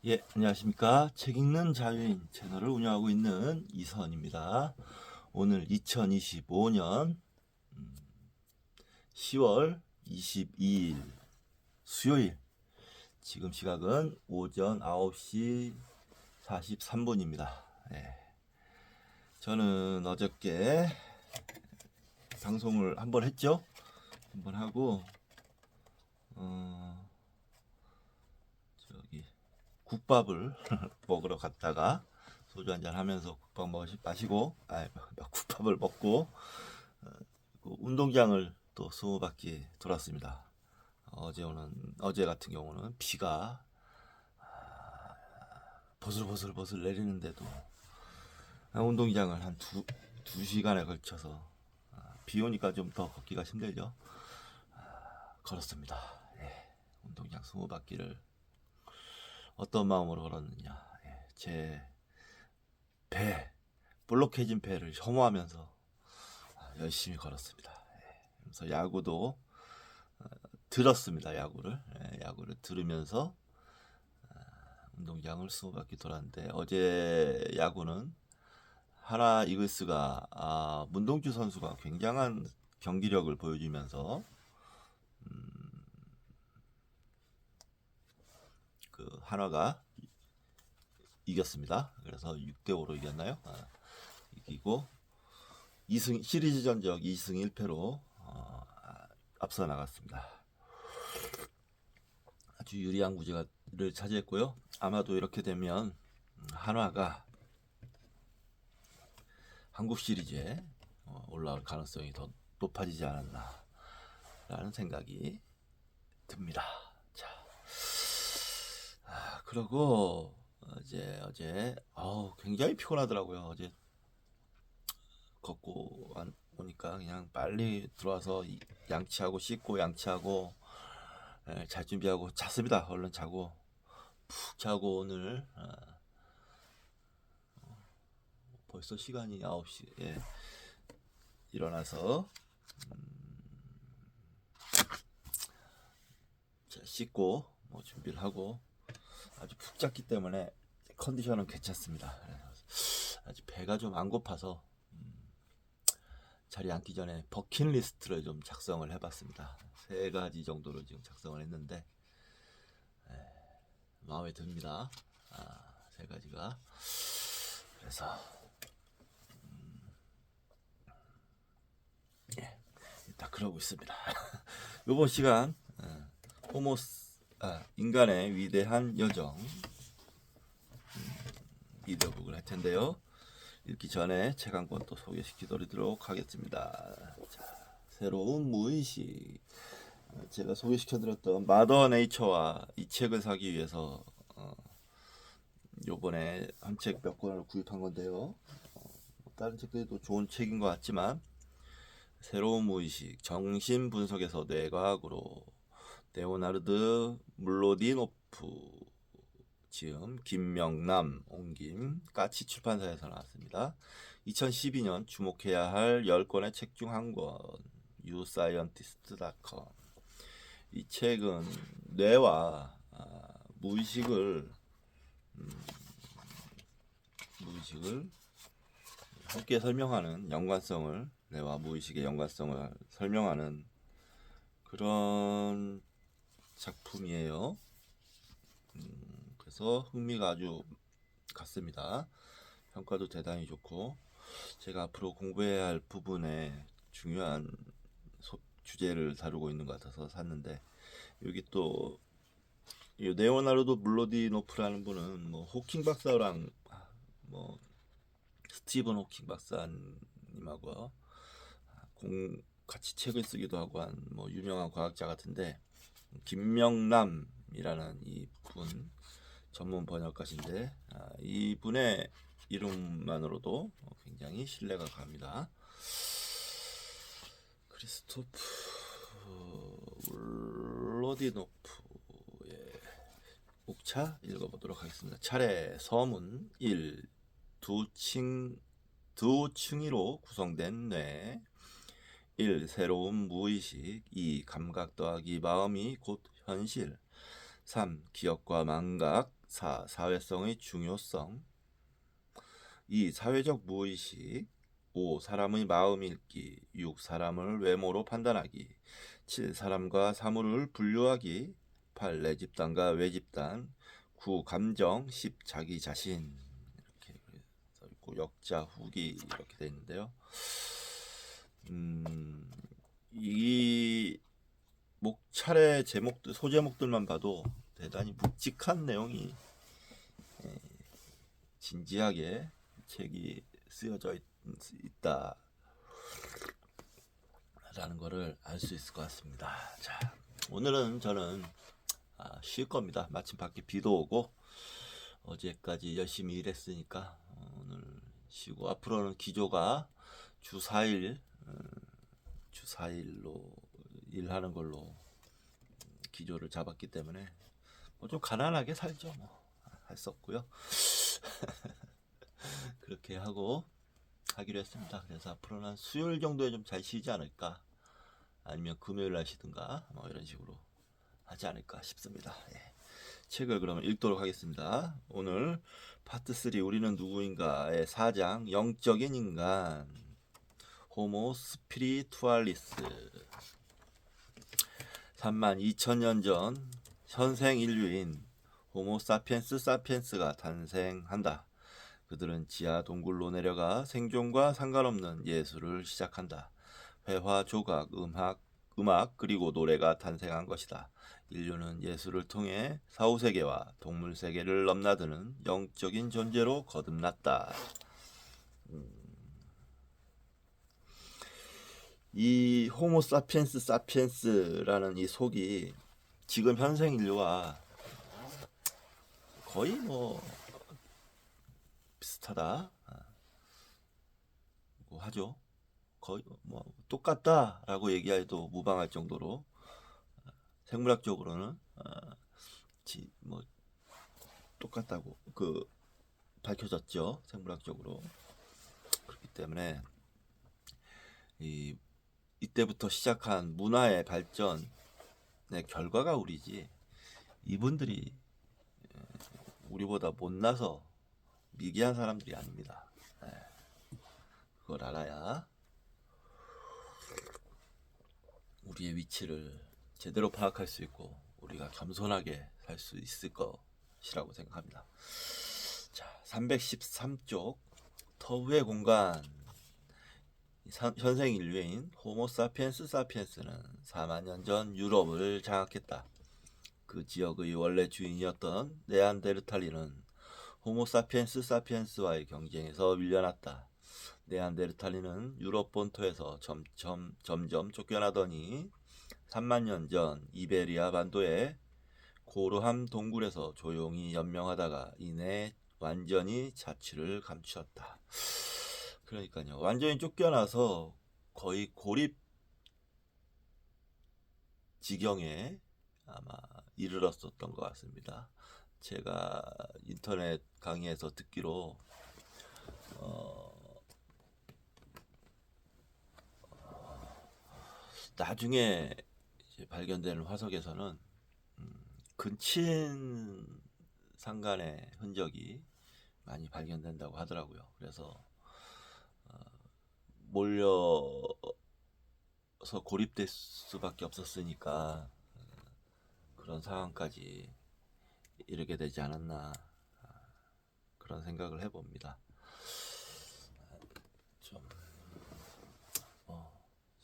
예, 안녕하십니까. 책 읽는 자유인 채널을 운영하고 있는 이선입니다. 오늘 2025년 10월 22일 수요일, 지금 시각은 오전 9시 43분입니다. 예, 저는 어저께 방송을 한번 했죠. 한번 하고 저기 국밥을 먹으러 갔다가 소주 한잔 하면서 국밥 마시고 국밥을 먹고 그 운동장을 또 20바퀴 돌았습니다. 어제 같은 경우는 비가 보슬보슬 내리는데도 운동장을 한 두 시간에 걸쳐서 비 오니까 좀 더 걷기가 힘들죠. 걸었습니다. 예, 운동장 20바퀴를 어떤 마음으로 걸었느냐. 예, 제 배, 볼록해진 배를 혐오하면서 열심히 걸었습니다. 예, 그래서 야구도 들었습니다. 야구를 들으면서 운동장을 20바퀴 돌았는데, 어제 야구는 하나 이글스가 문동주 선수가 굉장한 경기력을 보여주면서 그 한화가 이겼습니다. 그래서 6대5로 이겼나요? 이기고 2승, 시리즈 전적 2승 1패로 앞서 나갔습니다. 아주 유리한 구제를 차지했고요. 아마도 이렇게 되면 한화가 한국 시리즈에 올라올 가능성이 더 높아지지 않았나 라는 생각이 듭니다. 자, 그리고 어제 굉장히 피곤하더라고요. 어제 걷고 오니까 그냥 빨리 들어와서 양치하고 씻고 양치하고 잘 준비하고 잤습니다. 얼른 자고 푹 자고 오늘 벌써 시간이 9시 일어나서 씻고 뭐 준비를 하고 아주 푹 잤기 때문에 컨디션은 괜찮습니다. 아직 배가 좀 안 고파서 자리 앉기 전에 버킷리스트를 좀 작성을 해봤습니다. 3가지 정도로 지금 작성을 했는데 마음에 듭니다. 3가지가. 그래서 딱 그러고 있습니다. 이번 시간 인간의 위대한 여정 이디어북을 할 텐데요. 읽기 전에 책 한 권 또 소개시켜드리도록 하겠습니다. 자, 새로운 무의식. 제가 소개시켜드렸던 마더 네이처와 이 책을 사기 위해서 요번에 한 책 몇 권을 구입한 건데요. 다른 책들도 좋은 책인 것 같지만 새로운 무의식, 정신 분석에서 뇌과학으로 레오나르드 물로디노프 지음, 김명남, 옹김, 까치 출판사에서 나왔습니다. 2012년 주목해야 할 10권의 책 중 한 권, YouScientist.com. 이 책은 뇌와 무의식을 함께 설명하는 뇌와 무의식의 연관성을 설명하는 그런 작품이에요. 그래서 흥미가 아주 갔습니다. 평가도 대단히 좋고, 제가 앞으로 공부해야 할 부분에 중요한 주제를 다루고 있는 것 같아서 샀는데, 여기 또 네오나르도 물로디노프라는 분은 뭐 호킹 박사랑 뭐 스티븐 호킹 박사님하고 같이 책을 쓰기도 하고 한 뭐 유명한 과학자 같은데, 김명남이라는 이분 전문 번역가신데 이분의 이름만으로도 굉장히 신뢰가 갑니다. 크리스토프 울로디노프의 목차 읽어보도록 하겠습니다. 차례. 서문 1. 두 층위로 구성된 뇌. 1. 새로운 무의식. 2. 감각 더하기 마음이 곧 현실. 3. 기억과 망각. 4. 사회성의 중요성. 2. 사회적 무의식. 5. 사람의 마음 읽기. 6. 사람을 외모로 판단하기. 7. 사람과 사물을 분류하기. 8. 내 집단과 외 집단. 9. 감정. 10. 자기 자신. 이렇게 써 있고 역자 후기 이렇게 되어 있는데요. 이 목차례 제목들 소제목들만 봐도 대단히 묵직한 내용이 진지하게 책이 쓰여져 있다라는 거를 알 수 있을 것 같습니다. 자, 오늘은 저는 쉴 겁니다. 마침 밖에 비도 오고 어제까지 열심히 일했으니까 오늘 쉬고 앞으로는 기조가 주 4일 주 4일로 일하는 걸로 기조를 잡았기 때문에 뭐 좀 가난하게 살죠. 뭐 할 수 없고요. 그렇게 하고 하기로 했습니다. 그래서 앞으로는 수요일 정도에 좀 잘 쉬지 않을까, 아니면 금요일 날 쉬든가 뭐 이런 식으로 하지 않을까 싶습니다. 예. 책을 그러면 읽도록 하겠습니다. 오늘 파트 3 우리는 누구인가의 4장 영적인 인간 호모 스피리투알리스. 32,000년 전 현생 인류인 호모 사피엔스 사피엔스가 탄생한다. 그들은 지하 동굴로 내려가 생존과 상관없는 예술을 시작한다. 회화, 조각, 음악 그리고 노래가 탄생한 것이다. 인류는 예술을 통해 사후세계와 동물세계를 넘나드는 영적인 존재로 거듭났다. 이 호모 사피엔스 사피엔스라는 이 속이 지금 현생 인류와 거의 뭐 비슷하다 하죠. 거의 뭐 똑같다라고 얘기해도 무방할 정도로 생물학적으로는 뭐 똑같다고 밝혀졌죠. 생물학적으로. 그렇기 때문에 이때부터 시작한 문화의 발전의 결과가 우리지, 이분들이 우리보다 못나서 미개한 사람들이 아닙니다. 그걸 알아야 우리의 위치를 제대로 파악할 수 있고 우리가 겸손하게 살 수 있을 것이라고 생각합니다. 자, 313쪽 터부의 공간. 현생 인류인 호모 사피엔스 사피엔스는 4만 년 전 유럽을 장악했다. 그 지역의 원래 주인이었던 네안데르탈린은 호모 사피엔스 사피엔스와의 경쟁에서 밀려났다. 네안데르탈린은 유럽 본토에서 점점 쫓겨나더니 3만 년 전 이베리아 반도의 고르함 동굴에서 조용히 연명하다가 이내 완전히 자취를 감추었다. 그러니까요, 완전히 쫓겨나서 거의 고립 지경에 아마 이르렀었던 것 같습니다. 제가 인터넷 강의에서 듣기로 나중에 이제 발견되는 화석에서는 근친 상간의 흔적이 많이 발견된다고 하더라고요. 그래서 몰려서 고립될 수밖에 없었으니까 그런 상황까지 이르게 되지 않았나, 그런 생각을 해봅니다. 좀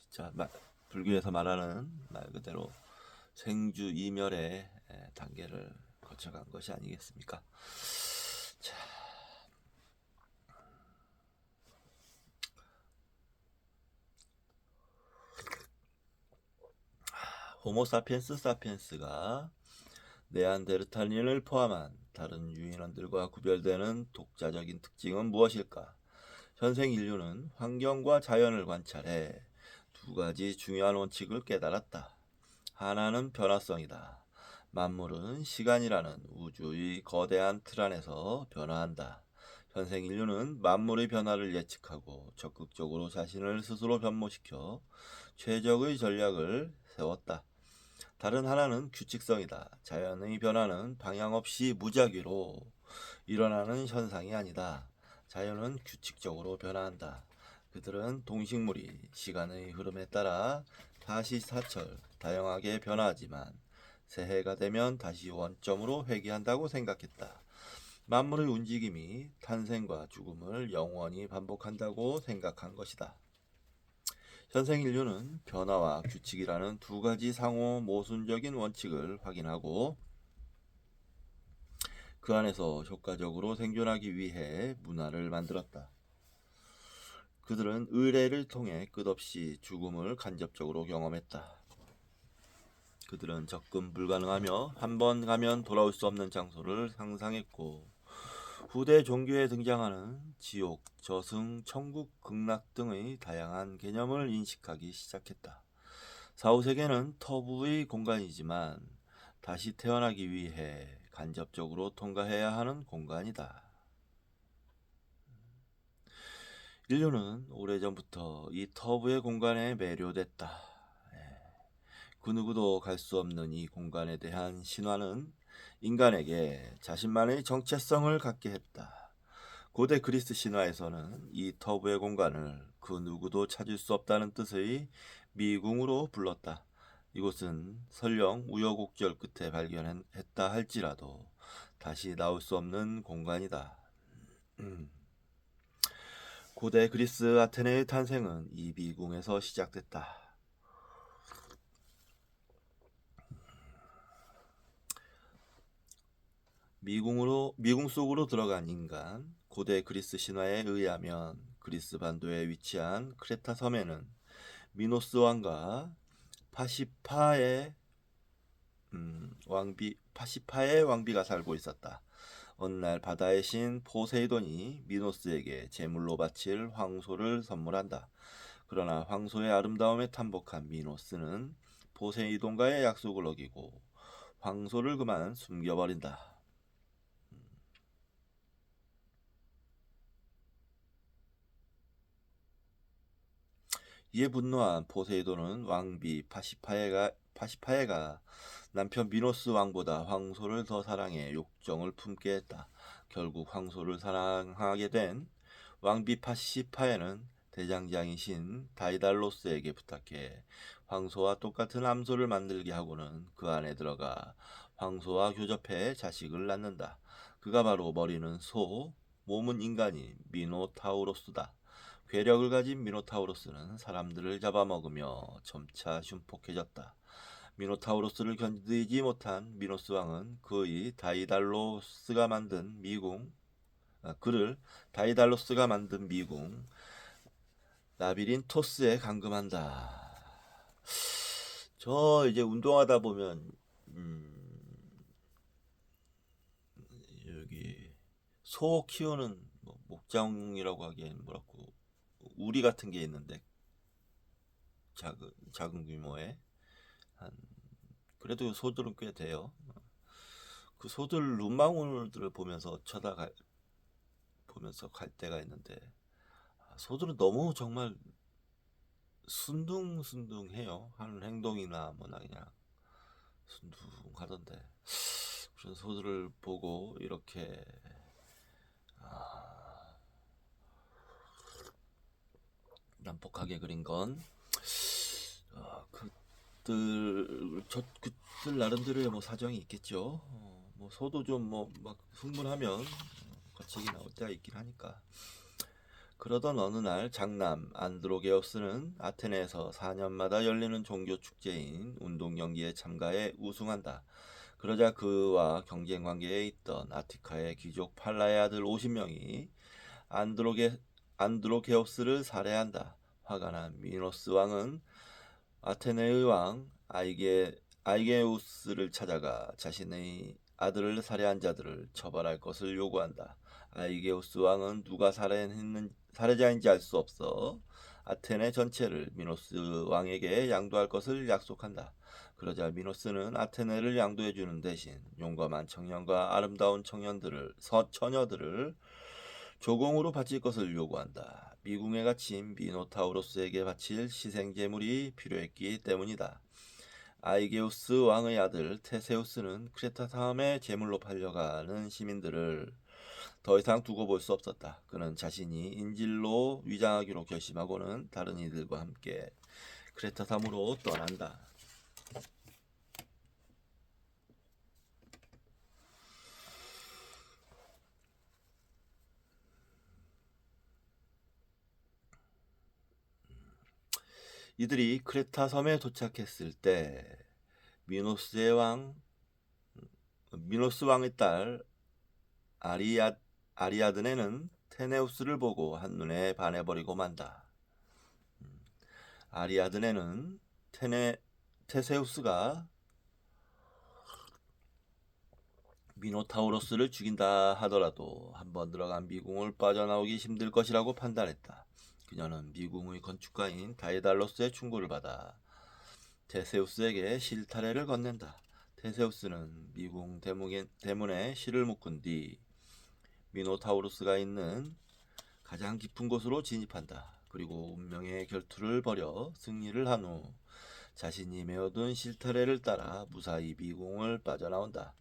진짜 불교에서 말하는 말 그대로 생주 이멸의 단계를 거쳐간 것이 아니겠습니까? 자, 호모 사피엔스 사피엔스가 네안데르탈린을 포함한 다른 유인원들과 구별되는 독자적인 특징은 무엇일까? 현생 인류는 환경과 자연을 관찰해 두 가지 중요한 원칙을 깨달았다. 하나는 변화성이다. 만물은 시간이라는 우주의 거대한 틀 안에서 변화한다. 현생 인류는 만물의 변화를 예측하고 적극적으로 자신을 스스로 변모시켜 최적의 전략을 세웠다. 다른 하나는 규칙성이다. 자연의 변화는 방향 없이 무작위로 일어나는 현상이 아니다. 자연은 규칙적으로 변화한다. 그들은 동식물이 시간의 흐름에 따라 사시사철 다양하게 변화하지만 새해가 되면 다시 원점으로 회귀한다고 생각했다. 만물의 움직임이 탄생과 죽음을 영원히 반복한다고 생각한 것이다. 현생 인류는 변화와 규칙이라는 두 가지 상호 모순적인 원칙을 확인하고 그 안에서 효과적으로 생존하기 위해 문화를 만들었다. 그들은 의례를 통해 끝없이 죽음을 간접적으로 경험했다. 그들은 접근 불가능하며 한 번 가면 돌아올 수 없는 장소를 상상했고 후대 종교에 등장하는 지옥, 저승, 천국, 극락 등의 다양한 개념을 인식하기 시작했다. 사후세계는 터부의 공간이지만 다시 태어나기 위해 간접적으로 통과해야 하는 공간이다. 인류는 오래전부터 이 터부의 공간에 매료됐다. 그 누구도 갈 수 없는 이 공간에 대한 신화는 인간에게 자신만의 정체성을 갖게 했다. 고대 그리스 신화에서는 이 터부의 공간을 그 누구도 찾을 수 없다는 뜻의 미궁으로 불렀다. 이곳은 설령 우여곡절 끝에 발견했다 할지라도 다시 나올 수 없는 공간이다. 고대 그리스 아테네의 탄생은 이 미궁에서 시작됐다. 미궁 속으로 들어간 인간. 고대 그리스 신화에 의하면 그리스 반도에 위치한 크레타 섬에는 미노스 왕과 파시파의 왕비가 살고 있었다. 어느 날 바다의 신 포세이돈이 미노스에게 제물로 바칠 황소를 선물한다. 그러나 황소의 아름다움에 탐복한 미노스는 포세이돈과의 약속을 어기고 황소를 그만 숨겨버린다. 이에 분노한 포세이돈은 왕비 파시파에가 남편 미노스 왕보다 황소를 더 사랑해 욕정을 품게 했다. 결국 황소를 사랑하게 된 왕비 파시파에는 대장장이신 다이달로스에게 부탁해 황소와 똑같은 암소를 만들게 하고는 그 안에 들어가 황소와 교접해 자식을 낳는다. 그가 바로 머리는 소, 몸은 인간인 미노타우로스다. 괴력을 가진 미노타우로스는 사람들을 잡아먹으며 점차 흉폭해졌다. 미노타우로스를 견디지 못한 미노스 왕은 그를 다이달로스가 만든 미궁 라비린토스에 감금한다. 저 이제 운동하다 보면 여기 소 키우는 목장이라고 하기엔 뭐랄고 우리 같은 게 있는데 작은 규모의 그래도 소들은 꽤 돼요. 그 소들 눈망울들을 보면서 보면서 갈 때가 있는데 소들은 너무 정말 순둥순둥해요. 하는 행동이나 뭐나 그냥 순둥하던데 그런 소들을 보고 이렇게 난폭하게 그린 건 그들 나름대로의 뭐 사정이 있겠죠. 뭐 소도 좀 뭐 막 흥분하면 거칠게 나올 때가 있긴 하니까. 그러던 어느 날 장남 안드로게오스는 아테네에서 4년마다 열리는 종교 축제인 운동 경기에 참가해 우승한다. 그러자 그와 경쟁 관계에 있던 아티카의 귀족 팔라의 아들 50명이 안드로게오스를 살해한다. 화가 난 미노스 왕은 아테네의 왕 아이게우스를 찾아가 자신의 아들을 살해한 자들을 처벌할 것을 요구한다. 아이게우스 왕은 누가 살해자인지 알 수 없어 아테네 전체를 미노스 왕에게 양도할 것을 약속한다. 그러자 미노스는 아테네를 양도해주는 대신 용감한 청년과 아름다운 처녀들을 조공으로 바칠 것을 요구한다. 미궁에 갇힌 미노타우로스에게 바칠 희생제물이 필요했기 때문이다. 아이게우스 왕의 아들 테세우스는 크레타 섬에 제물로 팔려가는 시민들을 더 이상 두고 볼 수 없었다. 그는 자신이 인질로 위장하기로 결심하고는 다른 이들과 함께 크레타 섬으로 떠난다. 이들이 크레타 섬에 도착했을 때 미노스 왕의 딸 아리아드네는 테네우스를 보고 한눈에 반해버리고 만다. 아리아드네는 테세우스가 미노타우로스를 죽인다 하더라도 한번 들어간 미궁을 빠져나오기 힘들 것이라고 판단했다. 그녀는 미궁의 건축가인 다이달로스의 충고를 받아 테세우스에게 실타래를 건넨다. 테세우스는 미궁 대문에 실을 묶은 뒤 미노타우로스가 있는 가장 깊은 곳으로 진입한다. 그리고 운명의 결투를 벌여 승리를 한 후 자신이 메어둔 실타래를 따라 무사히 미궁을 빠져나온다.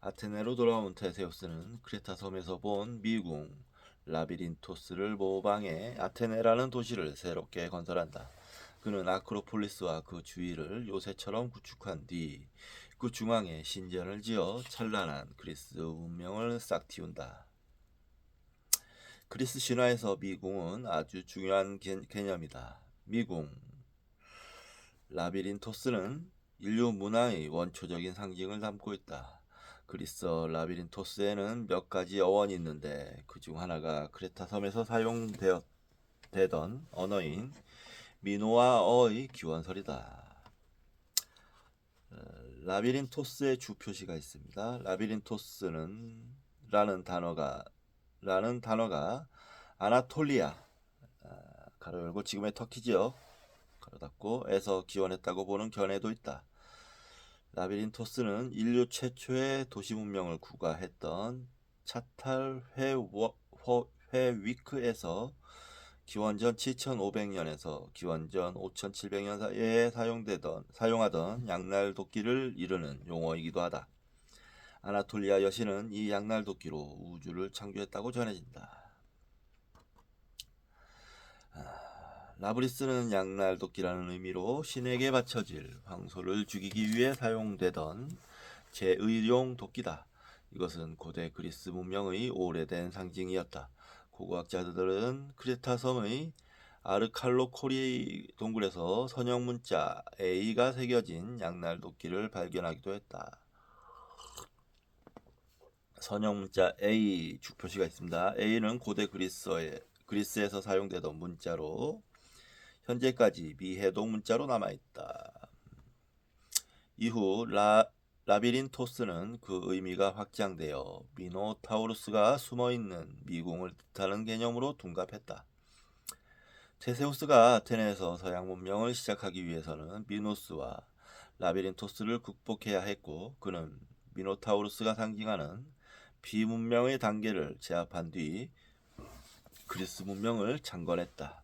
아테네로 돌아온 테세우스는 크레타 섬에서 본 미궁 라비린토스를 모방해 아테네라는 도시를 새롭게 건설한다. 그는 아크로폴리스와 그 주위를 요새처럼 구축한 뒤 그 중앙에 신전을 지어 찬란한 그리스 문명을 싹 틔운다. 그리스 신화에서 미궁은 아주 중요한 개념이다. 미궁 라비린토스는 인류 문화의 원초적인 상징을 담고 있다. 그리스어 라비린토스에는 몇 가지 어원이 있는데 그중 하나가 크레타 섬에서 사용되던 언어인 미노아어의 기원설이다. 라비린토스의 주 표시가 있습니다. 라비린토스는 라는 단어가 아나톨리아 가로 열고 지금의 터키 지역 가로 닫고 에서 기원했다고 보는 견해도 있다. 라비린토스는 인류 최초의 도시 문명을 구가했던 차탈 회위크에서 기원전 7500년에서 기원전 5700년 사이에 사용하던 양날 도끼를 이르는 용어이기도 하다. 아나톨리아 여신은 이 양날 도끼로 우주를 창조했다고 전해진다. 라브리스는 양날 도끼라는 의미로 신에게 바쳐질 황소를 죽이기 위해 사용되던 제의용 도끼다. 이것은 고대 그리스 문명의 오래된 상징이었다. 고고학자들은 크레타 섬의 아르칼로코리 동굴에서 선형 문자 A가 새겨진 양날 도끼를 발견하기도 했다. 선형 문자 A 주표시가 있습니다. A는 고대 그리스에서 사용되던 문자로 현재까지 미해동 문자로 남아있다. 이후 라비린토스는 그 의미가 확장되어 미노타우루스가 숨어있는 미궁을 뜻하는 개념으로 둔갑했다. 테세우스가 아테네에서 서양 문명을 시작하기 위해서는 미노스와 라비린토스를 극복해야 했고 그는 미노타우루스가 상징하는 비문명의 단계를 제압한 뒤 그리스 문명을 창건했다.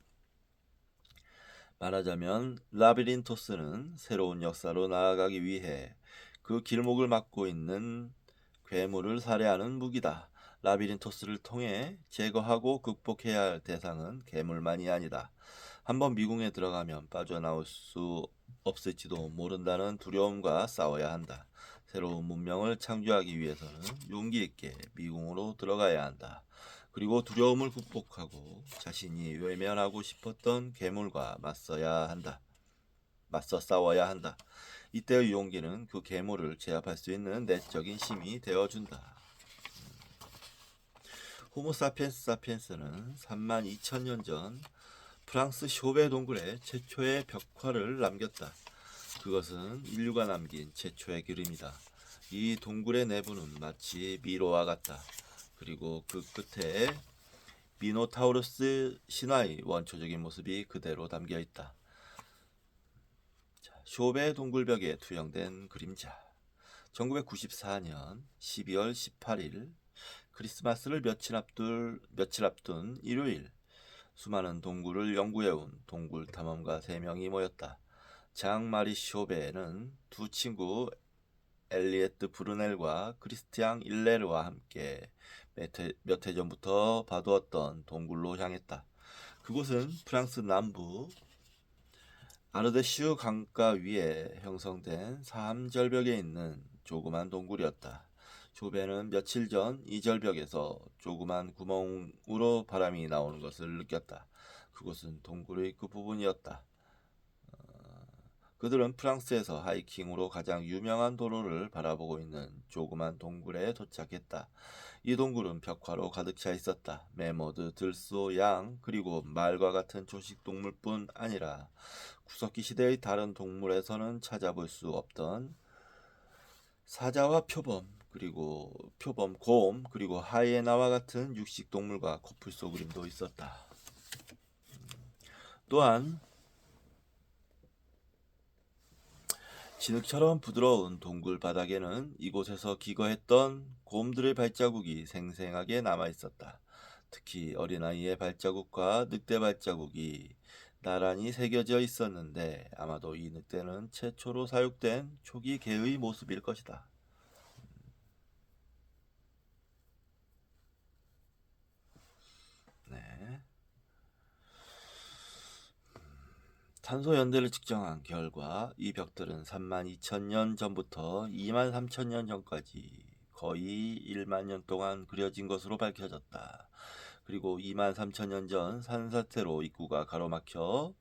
말하자면 라비린토스는 새로운 역사로 나아가기 위해 그 길목을 막고 있는 괴물을 살해하는 무기다. 라비린토스를 통해 제거하고 극복해야 할 대상은 괴물만이 아니다. 한번 미궁에 들어가면 빠져나올 수 없을지도 모른다는 두려움과 싸워야 한다. 새로운 문명을 창조하기 위해서는 용기 있게 미궁으로 들어가야 한다. 그리고 두려움을 극복하고 자신이 외면하고 싶었던 괴물과 맞서 싸워야 한다. 이때의 용기는 그 괴물을 제압할 수 있는 내적인 힘이 되어준다. 호모사피엔스 사피엔스는 32,000년 전 프랑스 쇼베 동굴에 최초의 벽화를 남겼다. 그것은 인류가 남긴 최초의 그림이다. 이 동굴의 내부는 마치 미로와 같다. 그리고 그 끝에 미노타우루스 신화의 원초적인 모습이 그대로 담겨 있다. 쇼베 동굴벽에 투영된 그림자. 1994년 12월 18일 크리스마스를 며칠 앞둔 일요일 수많은 동굴을 연구해온 동굴 탐험가 3명이 모였다. 장 마리 쇼베는 두 친구 엘리에트 브루넬과 크리스티앙 일레르와 함께 몇 해 전부터 봐두었던 동굴로 향했다. 그곳은 프랑스 남부 아르데슈 강가 위에 형성된 삼절벽에 있는 조그만 동굴이었다. 쇼베는 며칠 전 이 절벽에서 조그만 구멍으로 바람이 나오는 것을 느꼈다. 그곳은 동굴의 끝부분이었다. 그들은 프랑스에서 하이킹으로 가장 유명한 도로를 바라보고 있는 조그만 동굴에 도착했다. 이 동굴은 벽화로 가득 차 있었다. 메모드, 들소, 양, 그리고 말과 같은 초식동물뿐 아니라 구석기 시대의 다른 동물에서는 찾아볼 수 없던 사자와 표범, 곰, 그리고 하이에나와 같은 육식동물과 코뿔소 그림도 있었다. 또한 진흙처럼 부드러운 동굴 바닥에는 이곳에서 기거했던 곰들의 발자국이 생생하게 남아 있었다. 특히 어린아이의 발자국과 늑대 발자국이 나란히 새겨져 있었는데 아마도 이 늑대는 최초로 사육된 초기 개의 모습일 것이다. 네. 탄소 연대를 측정한 결과 이 벽들은 32,000년 전부터 23,000년 전까지 거의 1만 년 동안 그려진 것으로 밝혀졌다. 그리고 23,000년 전 산사태로 입구가 가로막혀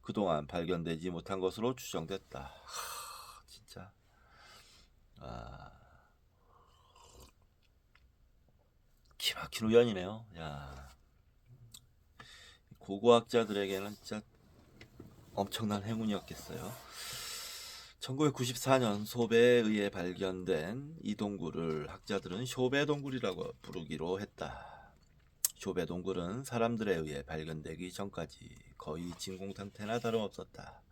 그동안 발견되지 못한 것으로 추정됐다. 진짜 기막힌 우연이네요. 야, 고고학자들에게는 진짜 엄청난 행운이었겠어요. 1994년 소베에 의해 발견된 이 동굴을 학자들은 쇼베 동굴이라고 부르기로 했다. 쇼베 동굴은 사람들에 의해 발견되기 전까지 거의 진공 상태나 다름없었다.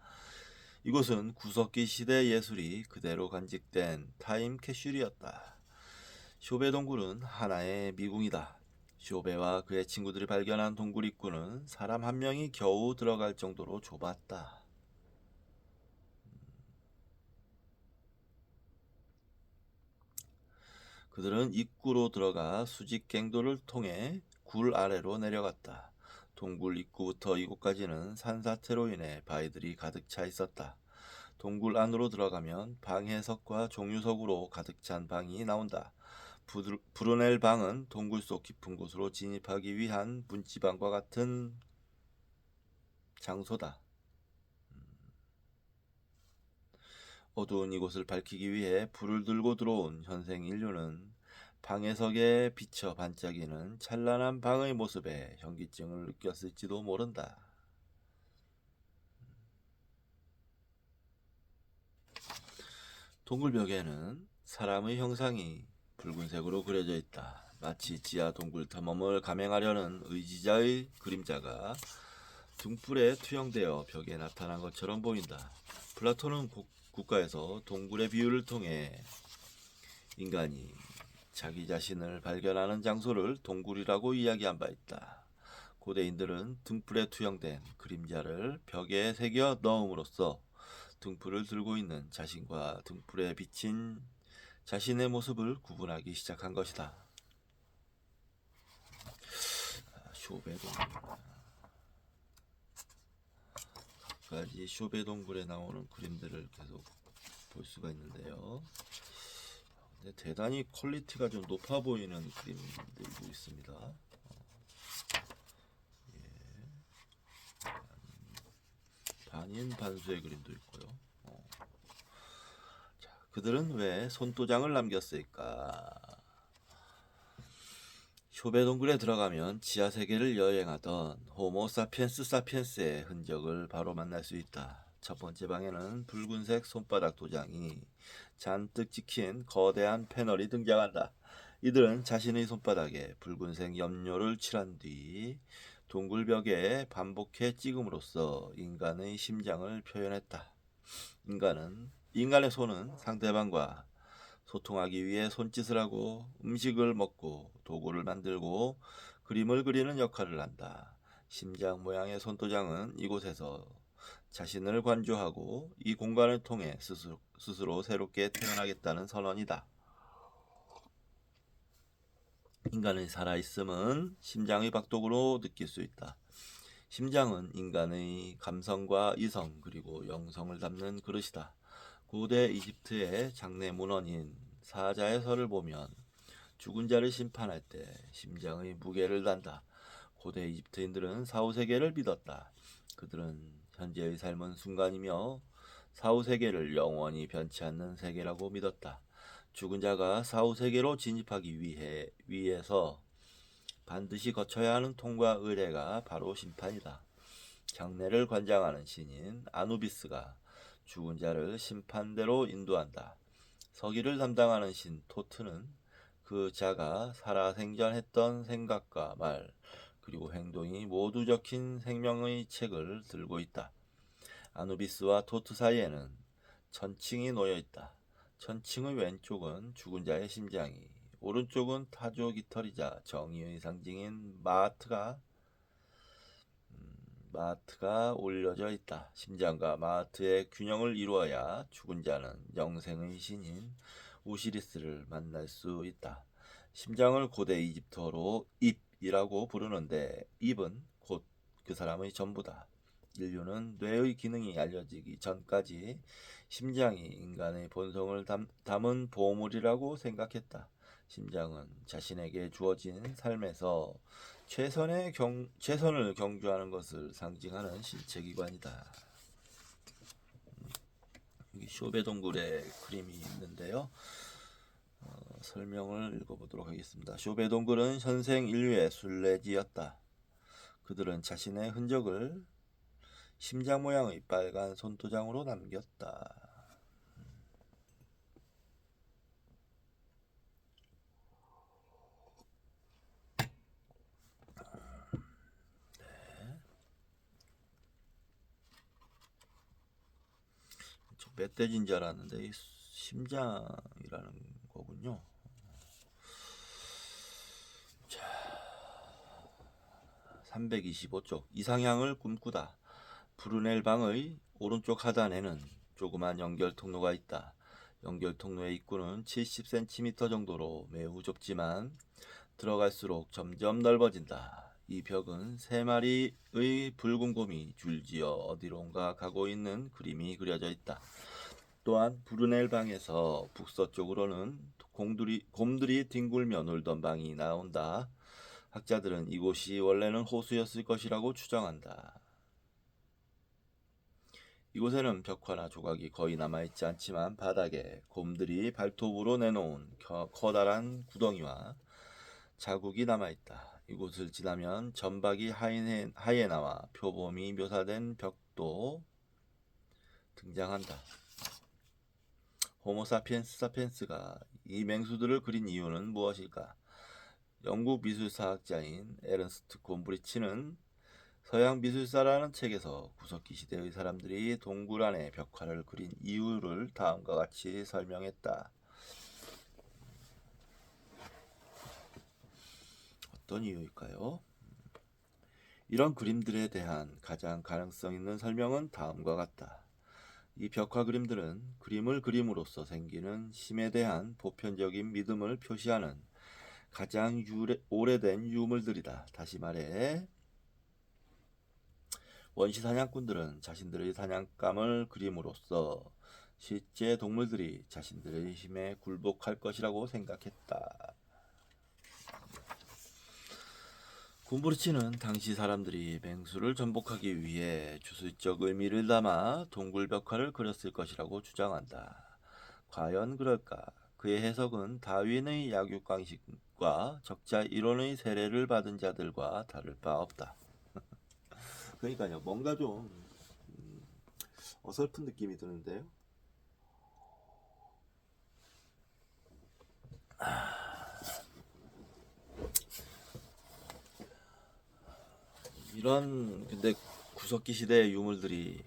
이곳은 구석기 시대 예술이 그대로 간직된 타임 캡슐이었다. 쇼베 동굴은 하나의 미궁이다. 쇼베와 그의 친구들이 발견한 동굴 입구는 사람 한 명이 겨우 들어갈 정도로 좁았다. 그들은 입구로 들어가 수직갱도를 통해 굴 아래로 내려갔다. 동굴 입구부터 이곳까지는 산사태로 인해 바위들이 가득 차 있었다. 동굴 안으로 들어가면 방해석과 종유석으로 가득 찬 방이 나온다. 브루넬 방은 동굴 속 깊은 곳으로 진입하기 위한 문지방과 같은 장소다. 어두운 이곳을 밝히기 위해 불을 들고 들어온 현생 인류는 방해석에 비쳐 반짝이는 찬란한 방의 모습에 현기증을 느꼈을지도 모른다. 동굴벽에는 사람의 형상이 붉은색으로 그려져 있다. 마치 지하 동굴 탐험을 감행하려는 의지자의 그림자가 등불에 투영되어 벽에 나타난 것처럼 보인다. 플라톤은 국가에서 동굴의 비유를 통해 인간이 자기 자신을 발견하는 장소를 동굴이라고 이야기한 바 있다. 고대인들은 등불에 투영된 그림자를 벽에 새겨 넣음으로써 등불을 들고 있는 자신과 등불에 비친 자신의 모습을 구분하기 시작한 것이다. 쇼베 동굴. 각가지 쇼베 동굴에 나오는 그림들을 계속 볼 수가 있는데요. 근데 대단히 퀄리티가 좀 높아 보이는 그림들도 있습니다. 반인반수의 그림도 있고요. 자, 그들은 왜 손도장을 남겼을까? 쇼베 동굴에 들어가면 지하 세계를 여행하던 호모 사피엔스 사피엔스의 흔적을 바로 만날 수 있다. 첫 번째 방에는 붉은색 손바닥 도장이 잔뜩 찍힌 거대한 패널이 등장한다. 이들은 자신의 손바닥에 붉은색 염료를 칠한 뒤 동굴벽에 반복해 찍음으로써 인간의 심장을 표현했다. 인간의 손은 상대방과 소통하기 위해 손짓을 하고 음식을 먹고 도구를 만들고 그림을 그리는 역할을 한다. 심장 모양의 손도장은 이곳에서 자신을 관조하고 이 공간을 통해 스스로 새롭게 태어나겠다는 선언이다. 인간의 살아있음은 심장의 박동으로 느낄 수 있다. 심장은 인간의 감성과 이성 그리고 영성을 담는 그릇이다. 고대 이집트의 장례 문헌인 사자의 설을 보면 죽은 자를 심판할 때 심장의 무게를 단다. 고대 이집트인들은 사후세계를 믿었다. 그들은 현재의 삶은 순간이며 사후세계를 영원히 변치 않는 세계라고 믿었다. 죽은 자가 사후세계로 진입하기 위해서 반드시 거쳐야 하는 통과 의례가 바로 심판이다. 장례를 관장하는 신인 아누비스가 죽은 자를 심판대로 인도한다. 서기를 담당하는 신 토트는 그 자가 살아생전했던 생각과 말 그리고 행동이 모두 적힌 생명의 책을 들고 있다. 아누비스와 토트 사이에는 천칭이 놓여 있다. 천칭의 왼쪽은 죽은 자의 심장이, 오른쪽은 타조 깃털이자 정의의 상징인 마하트가 올려져 있다. 심장과 마하트의 균형을 이루어야 죽은 자는 영생의 신인 오시리스를 만날 수 있다. 심장을 고대 이집트어로 입이라고 부르는데 입은 곧 그 사람의 전부다. 인류는 뇌의 기능이 알려지기 전까지 심장이 인간의 본성을 담은 보물이라고 생각했다. 심장은 자신에게 주어진 삶에서 최선을 경주하는 것을 상징하는 신체기관이다. 여기 쇼베 동굴의 그림이 있는데요. 설명을 읽어보도록 하겠습니다. 쇼베 동굴은 현생 인류의 순례지였다. 그들은 자신의 흔적을 심장 모양의 빨간 손도장으로 남겼다. 저 멧돼지인 줄 알았는데 심장이라는 거군요. 자, 325쪽 이상향을 꿈꾸다. 푸르넬 방의 오른쪽 하단에는 조그만 연결 통로가 있다. 연결 통로의 입구는 70cm 정도로 매우 좁지만 들어갈수록 점점 넓어진다. 이 벽은 3마리의 붉은 곰이 줄지어 어디론가 가고 있는 그림이 그려져 있다. 또한 푸르넬 방에서 북서쪽으로는 곰들이 뒹굴며 놀던 방이 나온다. 학자들은 이곳이 원래는 호수였을 것이라고 추정한다. 이곳에는 벽화나 조각이 거의 남아있지 않지만 바닥에 곰들이 발톱으로 내놓은 커다란 구덩이와 자국이 남아있다. 이곳을 지나면 점박이 하이에나와 표범이 묘사된 벽도 등장한다. 호모사피엔스 사피엔스가 이 맹수들을 그린 이유는 무엇일까? 영국 미술사학자인 에른스트 곰브리치는 서양 미술사라는 책에서 구석기 시대의 사람들이 동굴 안에 벽화를 그린 이유를 다음과 같이 설명했다. 어떤 이유일까요? 이런 그림들에 대한 가장 가능성 있는 설명은 다음과 같다. 이 벽화 그림들은 그림을 그림으로써 생기는 심에 대한 보편적인 믿음을 표시하는 가장 오래된 유물들이다. 다시 말해 원시 사냥꾼들은 자신들의 사냥감을 그림으로써 실제 동물들이 자신들의 힘에 굴복할 것이라고 생각했다. 곰브르치는 당시 사람들이 맹수를 전복하기 위해 주술적 의미를 담아 동굴 벽화를 그렸을 것이라고 주장한다. 과연 그럴까? 그의 해석은 다윈의 약육강식과 적자 이론의 세례를 받은 자들과 다를 바 없다. 그러니까요, 뭔가 좀 어설픈 느낌이 드는데요. 이런 근데 구석기 시대의 유물들이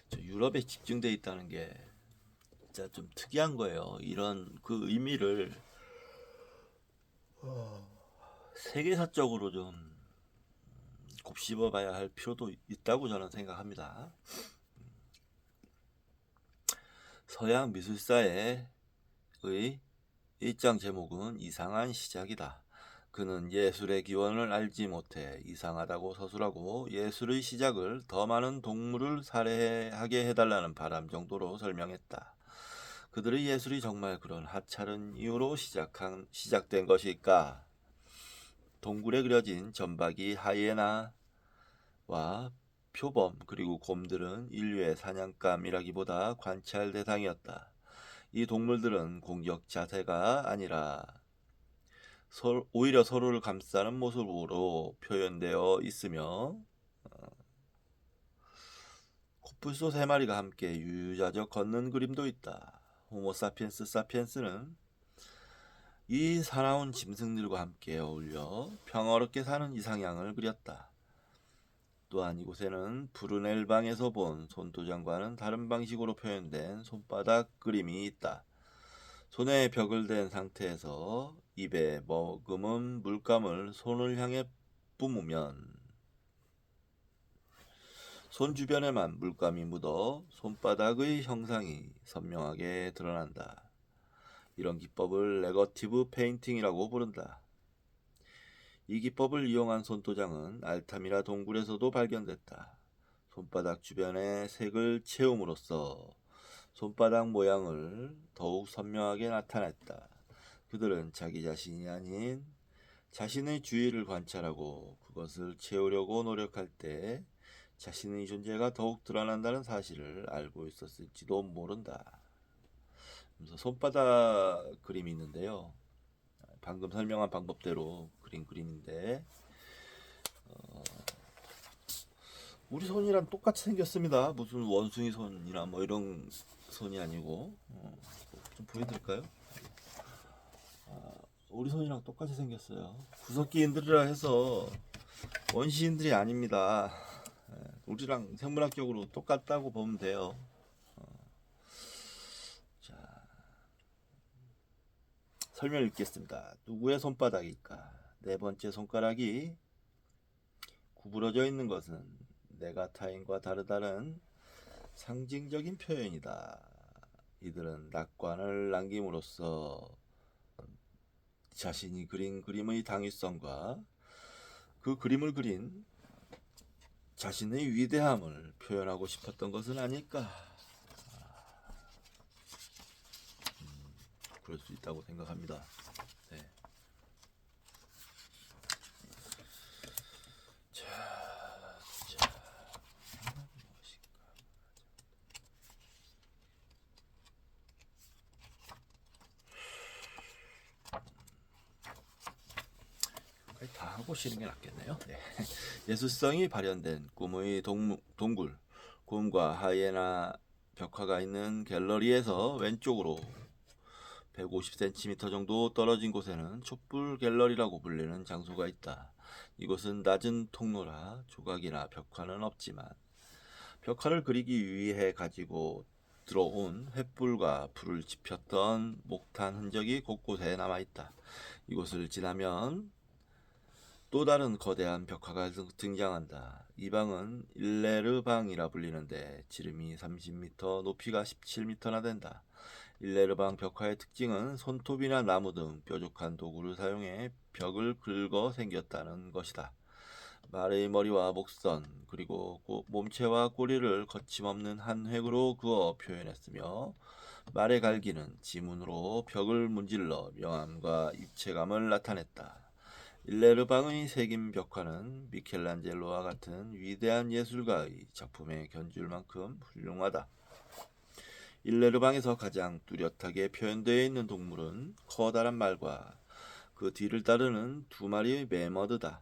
저 유럽에 집중돼 있다는 게 진짜 좀 특이한 거예요. 이런 그 의미를 세계사적으로 좀 곱씹어봐야 할 필요도 있다고 저는 생각합니다. 서양 미술사의 일장 제목은 이상한 시작이다. 그는 예술의 기원을 알지 못해 이상하다고 서술하고 예술의 시작을 더 많은 동물을 살해하게 해달라는 바람 정도로 설명했다. 그들의 예술이 정말 그런 하찮은 이유로 시작된 것일까? 동굴에 그려진 점박이, 하이에나와 표범 그리고 곰들은 인류의 사냥감이라기보다 관찰 대상이었다. 이 동물들은 공격 자세가 아니라 오히려 서로를 감싸는 모습으로 표현되어 있으며 코뿔소 3마리가 함께 유유자적 걷는 그림도 있다. 호모사피엔스 사피엔스는 이 사나운 짐승들과 함께 어울려 평화롭게 사는 이상향을 그렸다. 또한 이곳에는 브루넬방에서 본 손도장과는 다른 방식으로 표현된 손바닥 그림이 있다. 손에 벽을 댄 상태에서 입에 머금은 물감을 손을 향해 뿜으면 손 주변에만 물감이 묻어 손바닥의 형상이 선명하게 드러난다. 이런 기법을 네거티브 페인팅이라고 부른다. 이 기법을 이용한 손도장은 알타미라 동굴에서도 발견됐다. 손바닥 주변에 색을 채움으로써 손바닥 모양을 더욱 선명하게 나타냈다. 그들은 자기 자신이 아닌 자신의 주위를 관찰하고 그것을 채우려고 노력할 때 자신의 존재가 더욱 드러난다는 사실을 알고 있었을지도 모른다. 그래서 손바닥 그림이 있는데요. 방금 설명한 방법대로 그린 그림인데 우리 손이랑 똑같이 생겼습니다. 무슨 원숭이 손이나 뭐 이런 손이 아니고 좀 보여드릴까요? 우리 손이랑 똑같이 생겼어요. 구석기인들이라 해서 원시인들이 아닙니다. 우리랑 생물학적으로 똑같다고 보면 돼요. 자, 설명 읽겠습니다. 누구의 손바닥일까? 네 번째 손가락이 구부러져 있는 것은 내가 타인과 다르다는 상징적인 표현이다. 이들은 낙관을 남김으로써 자신이 그린 그림의 당위성과 그 그림을 그린 자신의 위대함을 표현하고 싶었던 것은 아닐까. 그럴 수 있다고 생각합니다. 네. 자, 다 하고 쉬는 게 낫겠네요. 네. 예술성이 발현된 꿈의 동굴, 곰과 하이에나 벽화가 있는 갤러리에서 왼쪽으로 150cm 정도 떨어진 곳에는 촛불 갤러리라고 불리는 장소가 있다. 이곳은 낮은 통로라 조각이나 벽화는 없지만 벽화를 그리기 위해 가지고 들어온 횃불과 불을 지폈던 목탄 흔적이 곳곳에 남아있다. 이곳을 지나면 또 다른 거대한 벽화가 등장한다. 이 방은 일레르 방이라 불리는데 지름이 30m, 높이가 17m나 된다. 일레르 방 벽화의 특징은 손톱이나 나무 등 뾰족한 도구를 사용해 벽을 긁어 생겼다는 것이다. 말의 머리와 목선 그리고 몸체와 꼬리를 거침없는 한 획으로 그어 표현했으며 말의 갈기는 지문으로 벽을 문질러 명암과 입체감을 나타냈다. 일레르방의 새긴 벽화는 미켈란젤로와 같은 위대한 예술가의 작품에 견줄 만큼 훌륭하다. 일레르방에서 가장 뚜렷하게 표현되어 있는 동물은 커다란 말과 그 뒤를 따르는 2마리의 매머드다.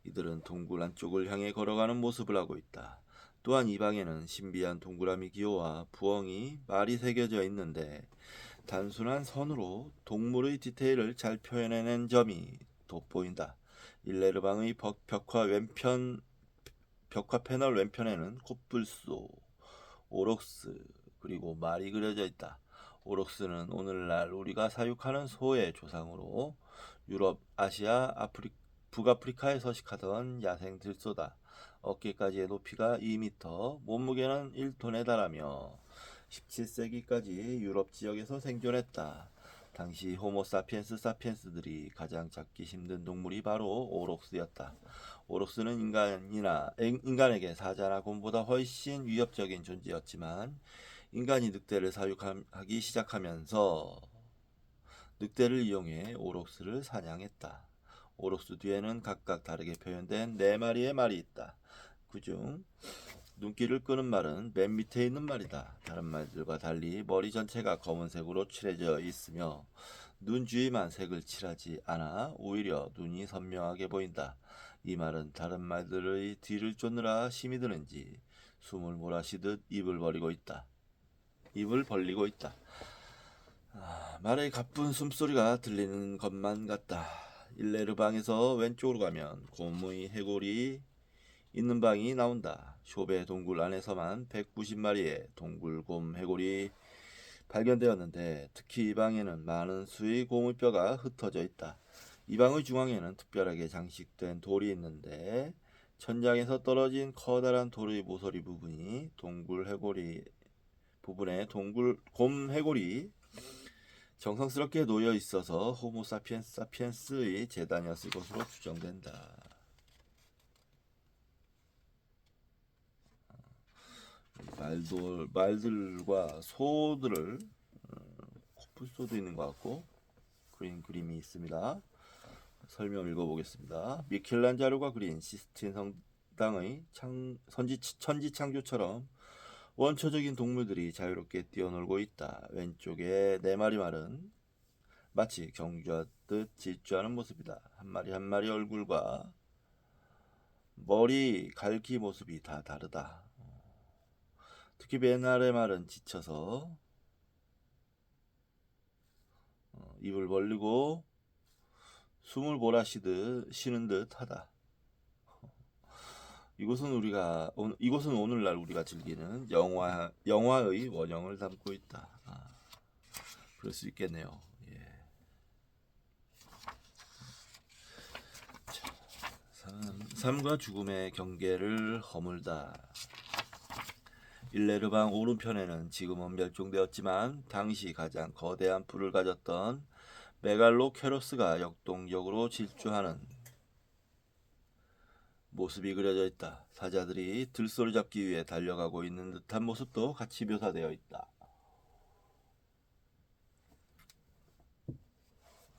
이들은 동굴 안쪽을 향해 걸어가는 모습을 하고 있다. 또한 이 방에는 신비한 동그라미 기호와 부엉이 말이 새겨져 있는데 단순한 선으로 동물의 디테일을 잘 표현해낸 점이 돋보인다. 일레르방의 벽화 패널 왼편에는 코뿔소, 오록스 그리고 말이 그려져 있다. 오록스는 오늘날 우리가 사육하는 소의 조상으로 유럽, 아시아, 북아프리카에 서식하던 야생 들소다. 어깨까지의 높이가 2m, 몸무게는 1톤에 달하며 17세기까지 유럽 지역에서 생존했다. 당시 호모 사피엔스 사피엔스들이 가장 잡기 힘든 동물이 바로 오록스였다. 오록스는 인간에게 사자나 곰보다 훨씬 위협적인 존재였지만 인간이 늑대를 사육하기 시작하면서 늑대를 이용해 오록스를 사냥했다. 오록스 뒤에는 각각 다르게 표현된 4마리의 말이 있다. 그중 눈길을 끄는 말은 맨 밑에 있는 말이다. 다른 말들과 달리 머리 전체가 검은색으로 칠해져 있으며 눈 주위만 색을 칠하지 않아 오히려 눈이 선명하게 보인다. 이 말은 다른 말들의 뒤를 쫓느라 힘이 드는지 숨을 몰아쉬듯 입을 벌리고 있다. 말의 가쁜 숨소리가 들리는 것만 같다. 일레르방에서 왼쪽으로 가면 곰의 해골이 있는 방이 나온다. 쇼베 동굴 안에서만 190마리의 동굴곰 해골이 발견되었는데 특히 이 방에는 많은 수의 곰의 뼈가 흩어져 있다. 이 방의 중앙에는 특별하게 장식된 돌이 있는데 천장에서 떨어진 커다란 돌의 모서리 부분에 동굴곰 해골이 정성스럽게 놓여 있어서 호모 사피엔스의 재단이었을 것으로 추정된다. 말들과 소들을 코뿔소도 있는 것 같고 그림이 있습니다. 설명 읽어보겠습니다. 미켈란자로가 그린 시스틴 성당의 천지창조처럼 원초적인 동물들이 자유롭게 뛰어놀고 있다. 왼쪽에 4마리 말은 마치 경주하듯 질주하는 모습이다. 한 마리 한 마리 얼굴과 머리, 갈기 모습이 다 다르다. 특히 맨 아래 말은 지쳐서 입을 벌리고 숨을 쉬는 듯 하다. 이곳은 오늘날 우리가 즐기는 영화의 원형을 담고 있다. 그럴 수 있겠네요. 예. 삶과 죽음의 경계를 허물다. 일레르방 오른편에는 지금은 멸종되었지만 당시 가장 거대한 뿔을 가졌던 메갈로케로스가 역동적으로 질주하는 모습이 그려져 있다. 사자들이 들소를 잡기 위해 달려가고 있는 듯한 모습도 같이 묘사되어 있다.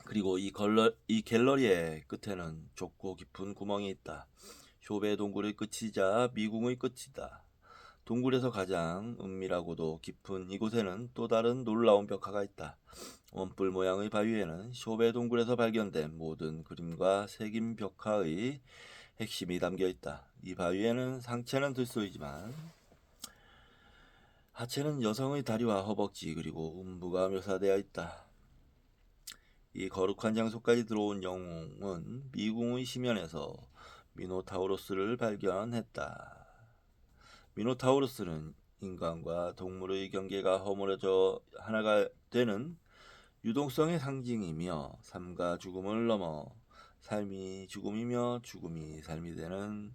그리고 이 갤러리의 끝에는 좁고 깊은 구멍이 있다. 쇼베 동굴의 끝이자 미궁의 끝이다. 동굴에서 가장 은밀하고도 깊은 이곳에는 또 다른 놀라운 벽화가 있다. 원뿔 모양의 바위에는 쇼베 동굴에서 발견된 모든 그림과 새긴 벽화의 핵심이 담겨 있다. 이 바위에는 상체는 들소이지만 하체는 여성의 다리와 허벅지 그리고 음부가 묘사되어 있다. 이 거룩한 장소까지 들어온 영웅은 미궁의 심연에서 미노타우로스를 발견했다. 미노타우로스는 인간과 동물의 경계가 허물어져 하나가 되는 유동성의 상징이며 삶과 죽음을 넘어 삶이 죽음이며 죽음이 삶이 되는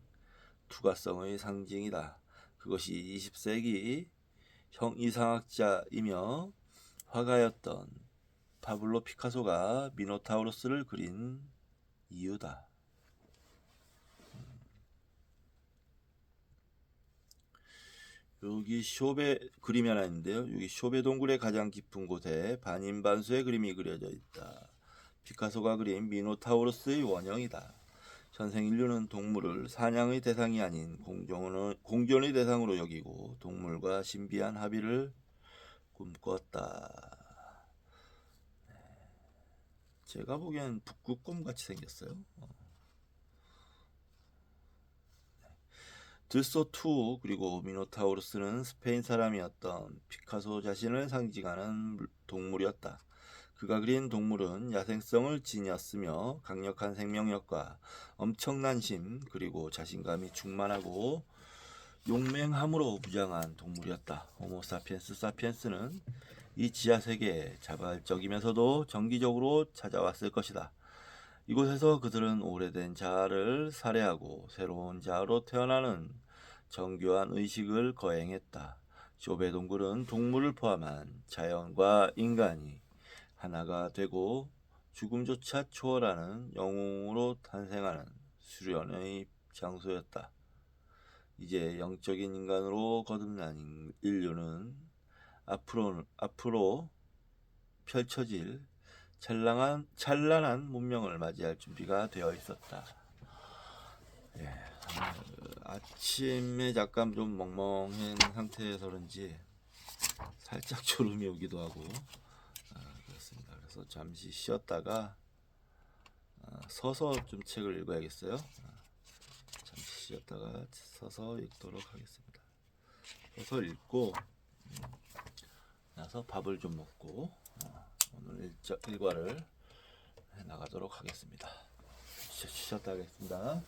투과성의 상징이다. 그것이 20세기 이상학자이며 화가였던 파블로 피카소가 미노타우로스를 그린 이유다. 여기 쇼베 그림이 하나 있는데요. 여기 쇼베 동굴의 가장 깊은 곳에 반인반수의 그림이 그려져 있다. 피카소가 그린 미노타우로스의 원형이다. 현생 인류는 동물을 사냥의 대상이 아닌 공존의 대상으로 여기고 동물과 신비한 합의를 꿈꿨다. 제가 보기엔 북극곰 같이 생겼어요. 들소2 그리고 미노타우로스는 스페인 사람이었던 피카소 자신을 상징하는 동물이었다. 그가 그린 동물은 야생성을 지녔으며 강력한 생명력과 엄청난 힘 그리고 자신감이 충만하고 용맹함으로 무장한 동물이었다. 호모 사피엔스는 이 지하세계에 자발적이면서도 정기적으로 찾아왔을 것이다. 이곳에서 그들은 오래된 자아를 살해하고 새로운 자아로 태어나는 정교한 의식을 거행했다. 쇼베 동굴은 동물을 포함한 자연과 인간이 하나가 되고 죽음조차 초월하는 영웅으로 탄생하는 수련의 장소였다. 이제 영적인 인간으로 거듭난 인류는 앞으로 펼쳐질 찬란한 문명을 맞이할 준비가 되어 있었다. 예, 아침에 약간 좀 멍멍한 상태에서 그런지 살짝 졸음이 오기도 하고 그렇습니다. 그래서 잠시 쉬었다가 서서 좀 책을 읽어야겠어요. 잠시 쉬었다가 서서 읽도록 하겠습니다. 서서 읽고 나서 밥을 좀 먹고 오늘 일과를 나가도록 하겠습니다. 쉬었다 하겠습니다.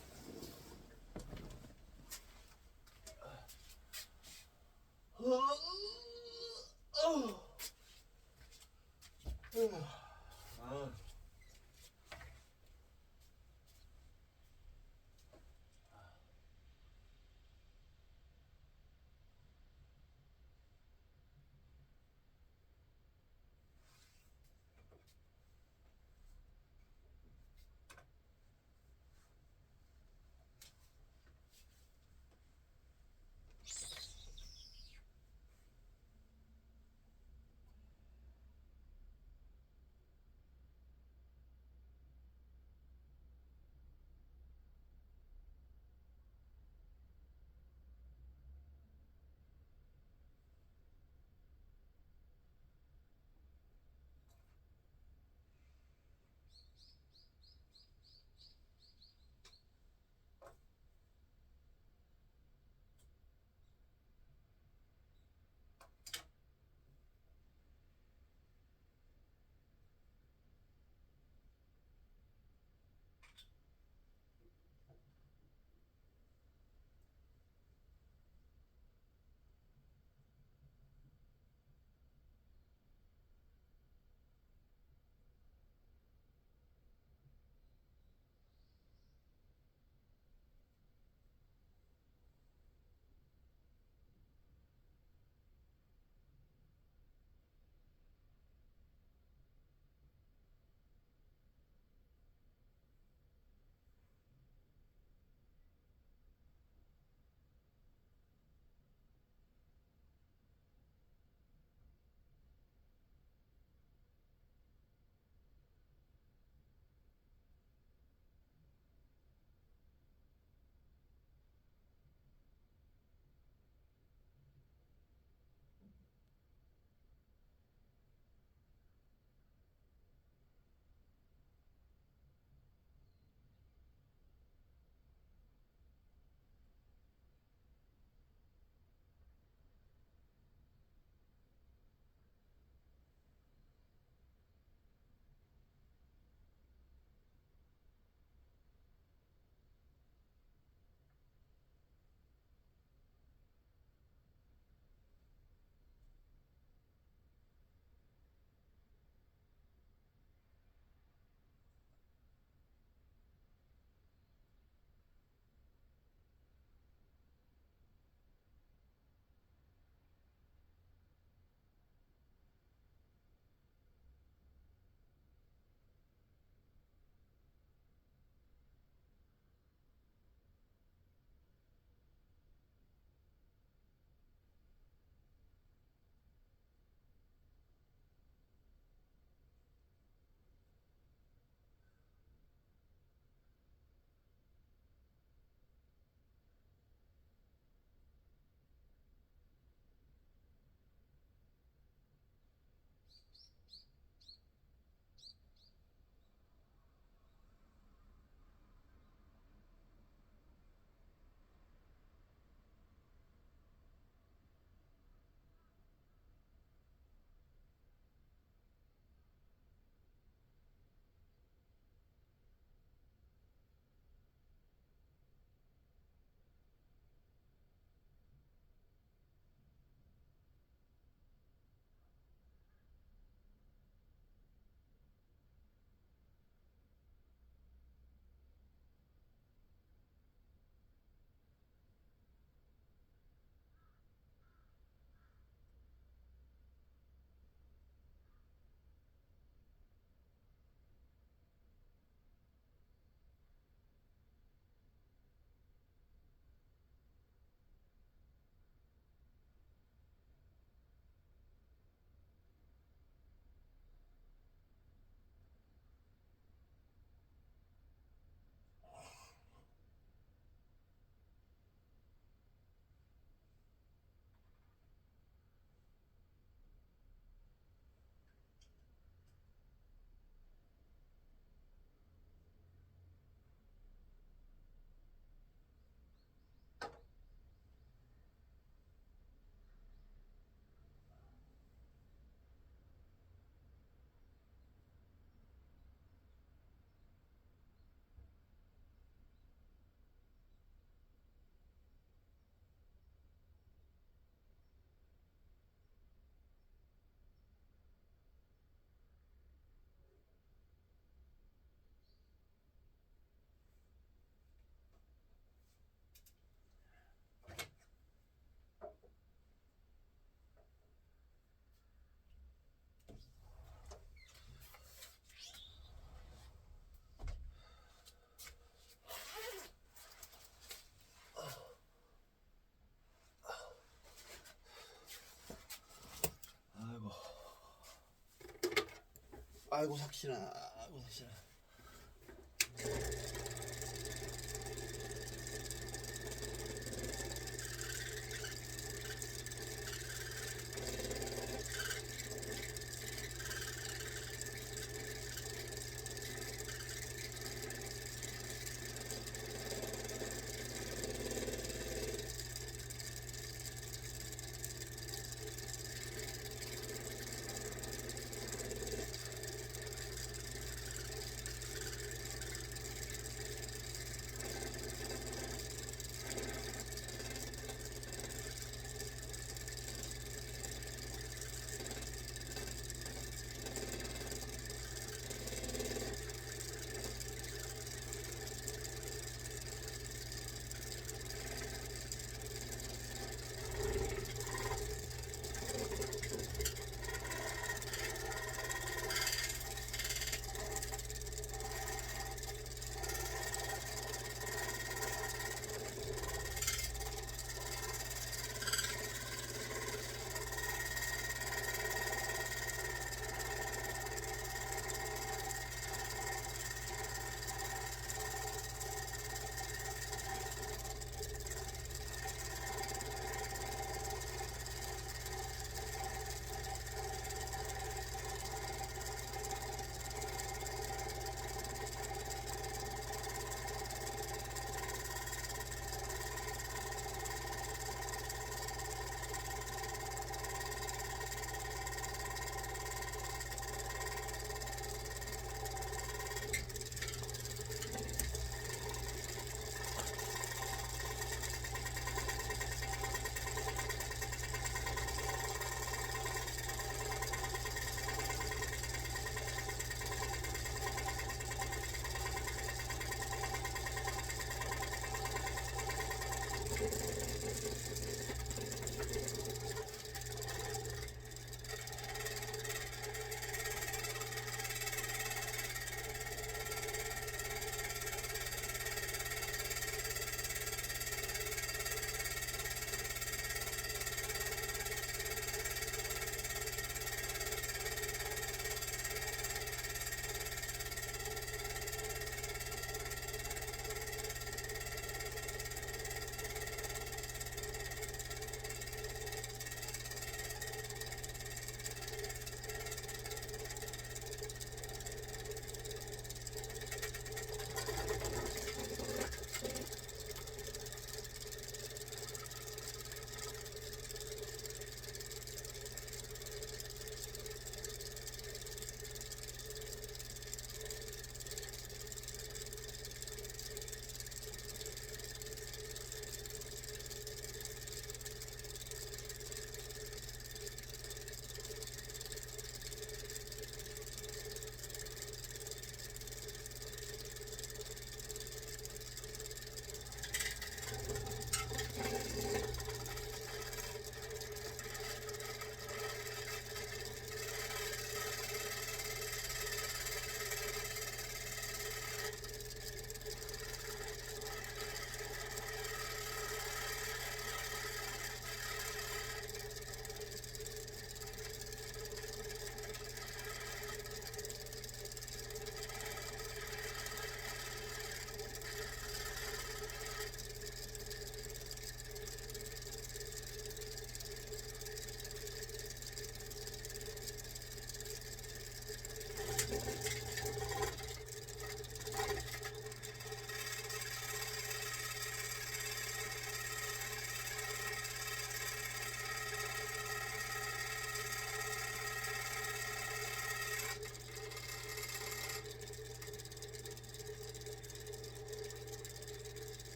아이고 삭신아, 아이고 삭신아.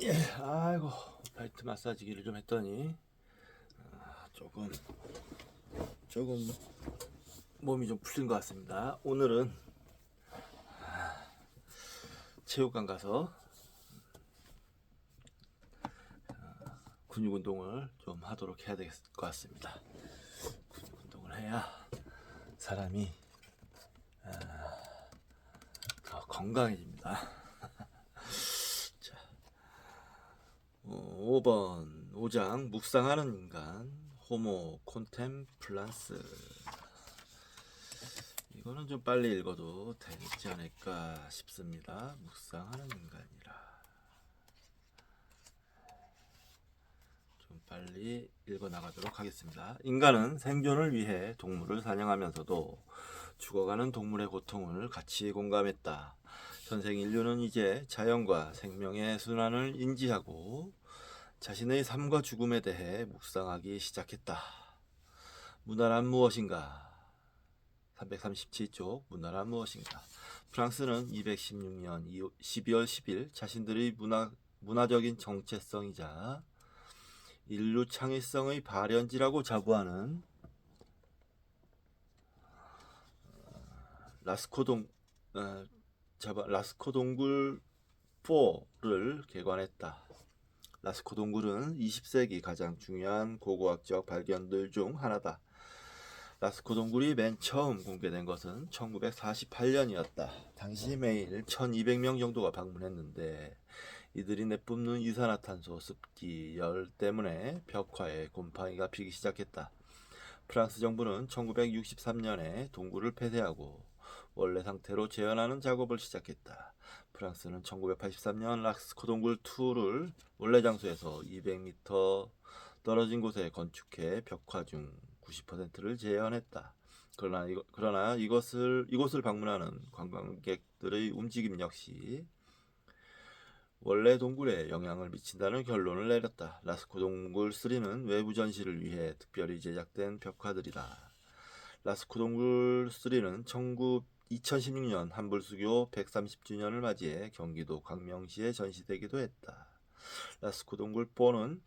예, 아이고 라이트 마사지기를 좀 했더니 조금 몸이 좀 풀린 것 같습니다. 오늘은 체육관 가서 근육 운동을 좀 하도록 해야 될 것 같습니다. 근육 운동을 해야 사람이 더 건강해집니다. 자, 5번 5장 묵상하는 인간 호모 콘템플란스. 이거는 좀 빨리 읽어도 되지 않을까 싶습니다. 묵상하는 인간이라. 좀 빨리 읽어 나가도록 하겠습니다. 인간은 생존을 위해 동물을 사냥하면서도 죽어가는 동물의 고통을 같이 공감했다. 현생 인류는 이제 자연과 생명의 순환을 인지하고 자신의 삶과 죽음에 대해 묵상하기 시작했다. 문화란 무엇인가? 337쪽 문화란 무엇인가? 프랑스는 216년 12월 10일 자신들의 문화적인 정체성이자 인류 창의성의 발현지라고 자부하는 라스코 동굴 4를 개관했다. 라스코 동굴은 20세기 가장 중요한 고고학적 발견들 중 하나다. 라스코 동굴이 맨 처음 공개된 것은 1948년이었다. 당시 매일 1200명 정도가 방문했는데 이들이 내뿜는 이산화탄소, 습기, 열 때문에 벽화에 곰팡이가 피기 시작했다. 프랑스 정부는 1963년에 동굴을 폐쇄하고 원래 상태로 재현하는 작업을 시작했다. 프랑스는 1983년 라스코 동굴 2를 원래 장소에서 200m 떨어진 곳에 건축해 벽화 중 90%를 재현했다. 그러나 이곳을 방문하는 관광객들의 움직임 역시 원래 동굴에 영향을 미친다는 결론을 내렸다. 라스코 동굴 3는 외부 전시를 위해 특별히 제작된 벽화들이다. 라스코 동굴 3는 2016년 한불수교 130주년을 맞이해 경기도 광명시에 전시되기도 했다. 라스코 동굴 4는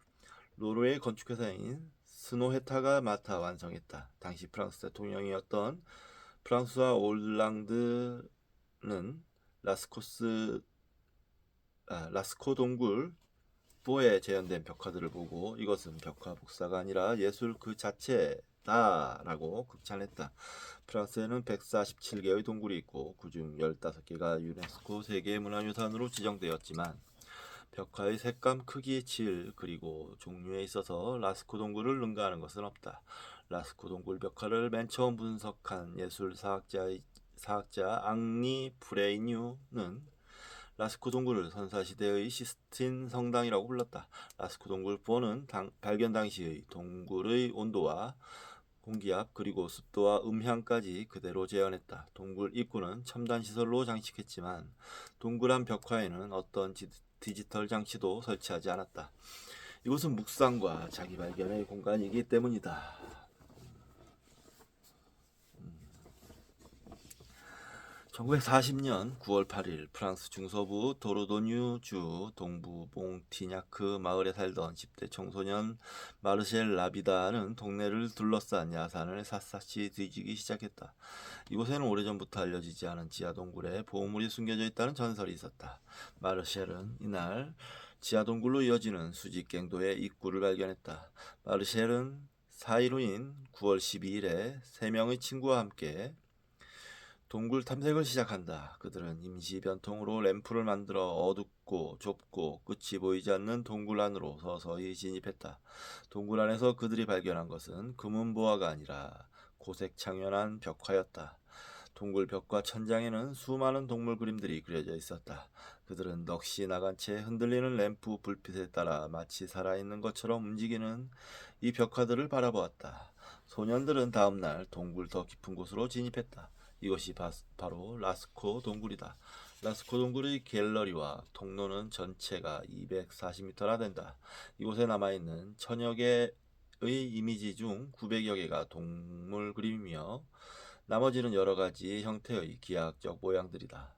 노르웨이 건축회사인 스노헤타가 맡아 완성했다. 당시 프랑스 대통령이었던 프랑스와 올랑드는 라스코 동굴 4에 재현된 벽화들을 보고 이것은 벽화 복사가 아니라 예술 그 자체다 라고 극찬했다. 프랑스에는 147개의 동굴이 있고 그중 15개가 유네스코 세계문화유산으로 지정되었지만 벽화의 색감, 크기, 질, 그리고 종류에 있어서 라스코 동굴을 능가하는 것은 없다. 라스코 동굴 벽화를 맨 처음 분석한 예술 사학자 앙리 브레이뉴는 라스코 동굴을 선사시대의 시스틴 성당이라고 불렀다. 라스코 동굴 4는 발견 당시의 동굴의 온도와 공기압 그리고 습도와 음향까지 그대로 재현했다. 동굴 입구는 첨단 시설로 장식했지만 동그란 벽화에는 어떤 디지털 장치도 설치하지 않았다. 이곳은 묵상과 자기 발견의 공간이기 때문이다. 1940년 9월 8일 프랑스 중서부 도르도뉴주 동부 몽티냐크 마을에 살던 10대 청소년 마르셀 라비다는 동네를 둘러싼 야산을 샅샅이 뒤지기 시작했다. 이곳에는 오래전부터 알려지지 않은 지하동굴에 보물이 숨겨져 있다는 전설이 있었다. 마르셀은 이날 지하동굴로 이어지는 수직갱도의 입구를 발견했다. 마르셀은 4일 후인 9월 12일에 3명의 친구와 함께 동굴 탐색을 시작한다. 그들은 임시 변통으로 램프를 만들어 어둡고 좁고 끝이 보이지 않는 동굴 안으로 서서히 진입했다. 동굴 안에서 그들이 발견한 것은 금은보화가 아니라 고색 창연한 벽화였다. 동굴 벽과 천장에는 수많은 동물 그림들이 그려져 있었다. 그들은 넋이 나간 채 흔들리는 램프 불빛에 따라 마치 살아있는 것처럼 움직이는 이 벽화들을 바라보았다. 소년들은 다음날 동굴 더 깊은 곳으로 진입했다. 이것이 바로 라스코 동굴이다. 라스코 동굴의 갤러리와 통로는 전체가 240m나 된다. 이곳에 남아있는 1000여 개의 이미지 중 900여 개가 동물 그림이며 나머지는 여러 가지 형태의 기하학적 모양들이다.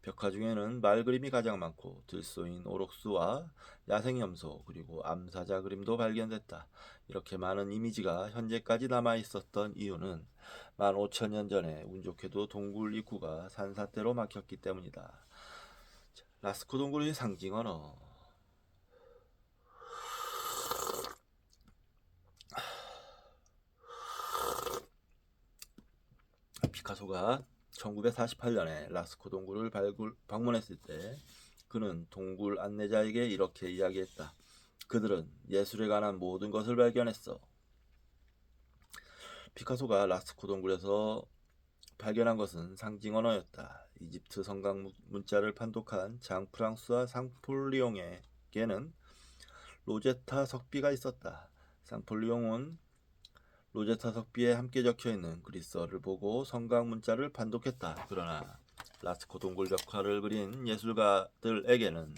벽화 중에는 말 그림이 가장 많고 들소인 오록수와 야생염소 그리고 암사자 그림도 발견됐다. 이렇게 많은 이미지가 현재까지 남아있었던 이유는 15,000년 전에 운 좋게도 동굴 입구가 산사태로 막혔기 때문이다. 라스코 동굴의 상징 언어. 피카소가 1948년에 라스코 동굴을 방문했을 때 그는 동굴 안내자에게 이렇게 이야기했다. 그들은 예술에 관한 모든 것을 발견했어. 피카소가 라스코 동굴에서 발견한 것은 상징 언어였다. 이집트 성강 문자를 판독한 장 프랑스와 상폴리옹에게는 로제타 석비가 있었다. 상폴리옹은 로제타 석비에 함께 적혀있는 그리스어를 보고 성강 문자를 판독했다. 그러나 라스코 동굴 벽화를 그린 예술가들에게는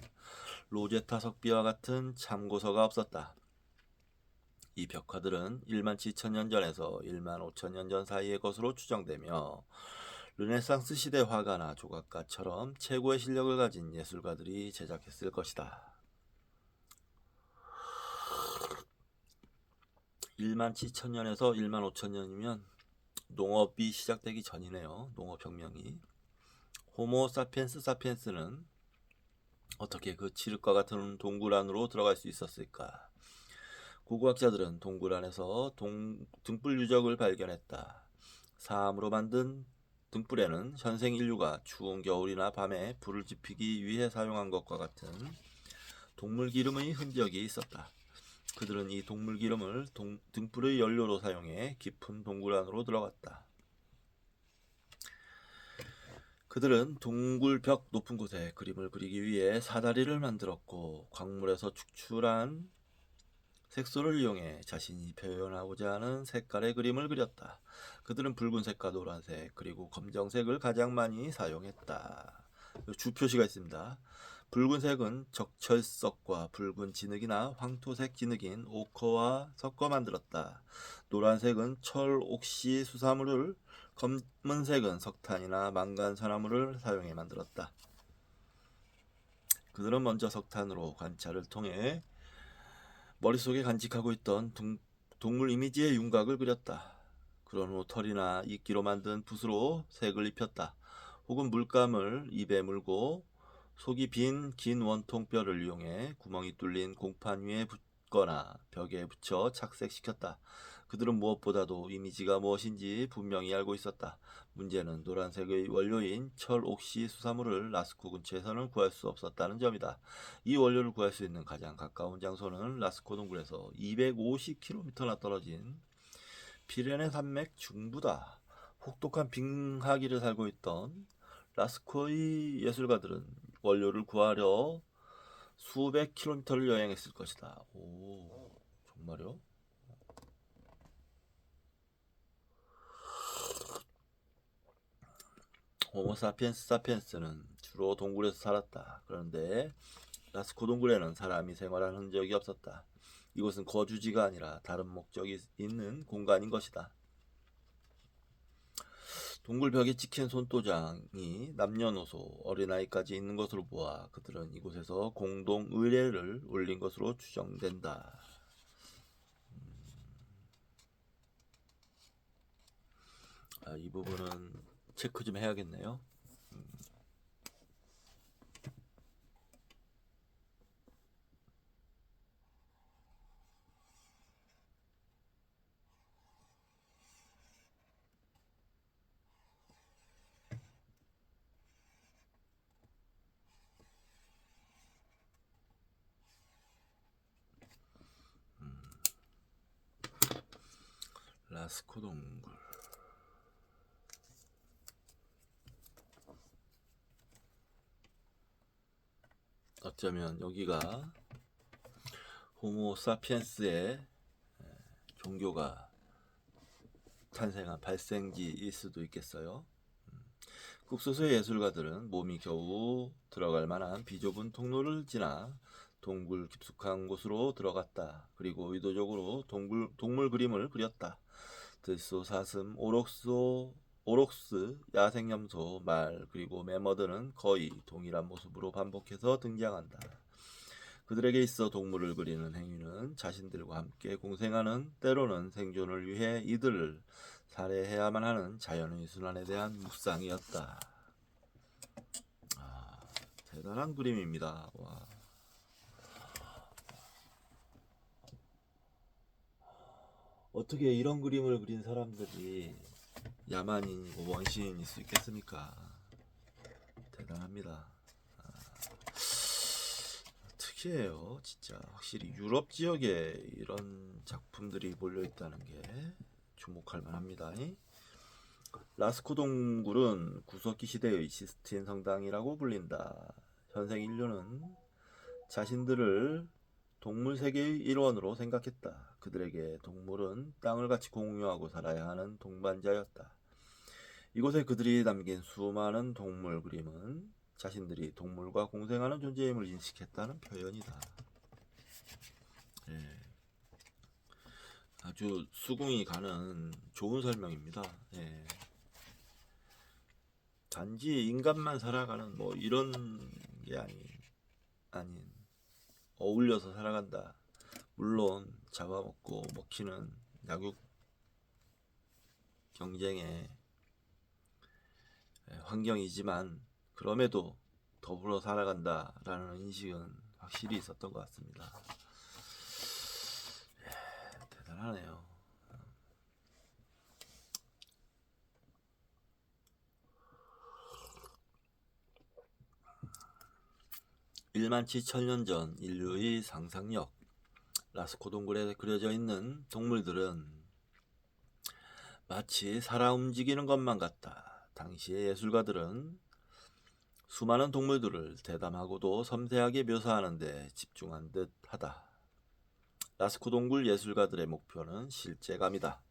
로제타 석비와 같은 참고서가 없었다. 이 벽화들은 17,000년 전에서 15,000년 전 사이의 것으로 추정되며 르네상스 시대 화가나 조각가처럼 최고의 실력을 가진 예술가들이 제작했을 것이다. 17,000년에서 15,000년이면 농업이 시작되기 전이네요. 농업혁명이. 호모 사피엔스 사피엔스는 어떻게 그 칠흑과 같은 동굴 안으로 들어갈 수 있었을까? 고고학자들은 동굴 안에서 등불 유적을 발견했다. 사암으로 만든 등불에는 현생 인류가 추운 겨울이나 밤에 불을 지피기 위해 사용한 것과 같은 동물 기름의 흔적이 있었다. 그들은 이 동물 기름을 등불의 연료로 사용해 깊은 동굴 안으로 들어갔다. 그들은 동굴 벽 높은 곳에 그림을 그리기 위해 사다리를 만들었고 광물에서 축출한 색소를 이용해 자신이 표현하고자 하는 색깔의 그림을 그렸다. 그들은 붉은색과 노란색 그리고 검정색을 가장 많이 사용했다. 주표시가 있습니다. 붉은색은 적철석과 붉은 진흙이나 황토색 진흙인 오커와 섞어 만들었다. 노란색은 철, 옥시, 수사물을, 검은색은 석탄이나 망간산화물을 사용해 만들었다. 그들은 먼저 석탄으로 관찰을 통해 머릿속에 간직하고 있던 동물 이미지의 윤곽을 그렸다. 그런 후 털이나 이끼로 만든 붓으로 색을 입혔다. 혹은 물감을 입에 물고 속이 빈 긴 원통뼈를 이용해 구멍이 뚫린 공판 위에 붓거나 벽에 붙여 착색시켰다. 그들은 무엇보다도 이미지가 무엇인지 분명히 알고 있었다. 문제는 노란색의 원료인 철, 옥시, 수사물을 라스코 근처에서는 구할 수 없었다는 점이다. 이 원료를 구할 수 있는 가장 가까운 장소는 라스코 동굴에서 250km나 떨어진 피레네 산맥 중부다. 혹독한 빙하기를 살고 있던 라스코의 예술가들은 원료를 구하려 수백 킬로미터를 여행했을 것이다. 오, 정말요? 호모 사피엔스 사피엔스는 주로 동굴에서 살았다. 그런데 라스코 동굴에는 사람이 생활한 흔적이 없었다. 이곳은 거주지가 아니라 다른 목적이 있는 공간인 것이다. 동굴 벽에 찍힌 손도장이 남녀노소, 어린아이까지 있는 것으로 보아 그들은 이곳에서 공동 의례를 올린 것으로 추정된다. 이 부분은 체크 좀 해야겠네요. 라스코 동굴. 어쩌면 여기가 호모 사피엔스의 종교가 탄생한 발생지일 수도 있겠어요. 국소수의 예술가들은 몸이 겨우 들어갈 만한 비좁은 통로를 지나 동굴 깊숙한 곳으로 들어갔다. 그리고 의도적으로 동물 그림을 그렸다. 들소, 사슴, 오록소, 오록스, 야생염소, 말, 그리고 매머드는 거의 동일한 모습으로 반복해서 등장한다. 그들에게 있어 동물을 그리는 행위는 자신들과 함께 공생하는, 때로는 생존을 위해 이들을 살해해야만 하는 자연의 순환에 대한 묵상이었다. 대단한 그림입니다. 와. 어떻게 이런 그림을 그린 사람들이 야만인이고 원시인일 수 있겠습니까? 대단합니다. 특이해요. 진짜 확실히 유럽 지역에 이런 작품들이 몰려있다는 게 주목할 만합니다. 라스코 동굴은 구석기 시대의 시스틴 성당이라고 불린다. 현생 인류는 자신들을 동물 세계의 일원으로 생각했다. 그들에게 동물은 땅을 같이 공유하고 살아야 하는 동반자였다. 이곳에 그들이 남긴 수많은 동물 그림은 자신들이 동물과 공생하는 존재임을 인식했다는 표현이다. 예. 아주 수긍이 가는 좋은 설명입니다. 예. 단지 인간만 살아가는 뭐 이런 게 아닌 어울려서 살아간다. 물론 잡아먹고 먹히는 약육 경쟁의 환경이지만 그럼에도 더불어 살아간다라는 인식은 확실히 있었던 것 같습니다. 대단하네요. 17,000년 전 인류의 상상력. 라스코 동굴에 그려져 있는 동물들은 마치 살아 움직이는 것만 같다. 당시의 예술가들은 수많은 동물들을 대담하고도 섬세하게 묘사하는 데 집중한 듯 하다. 라스코 동굴 예술가들의 목표는 실제감이다.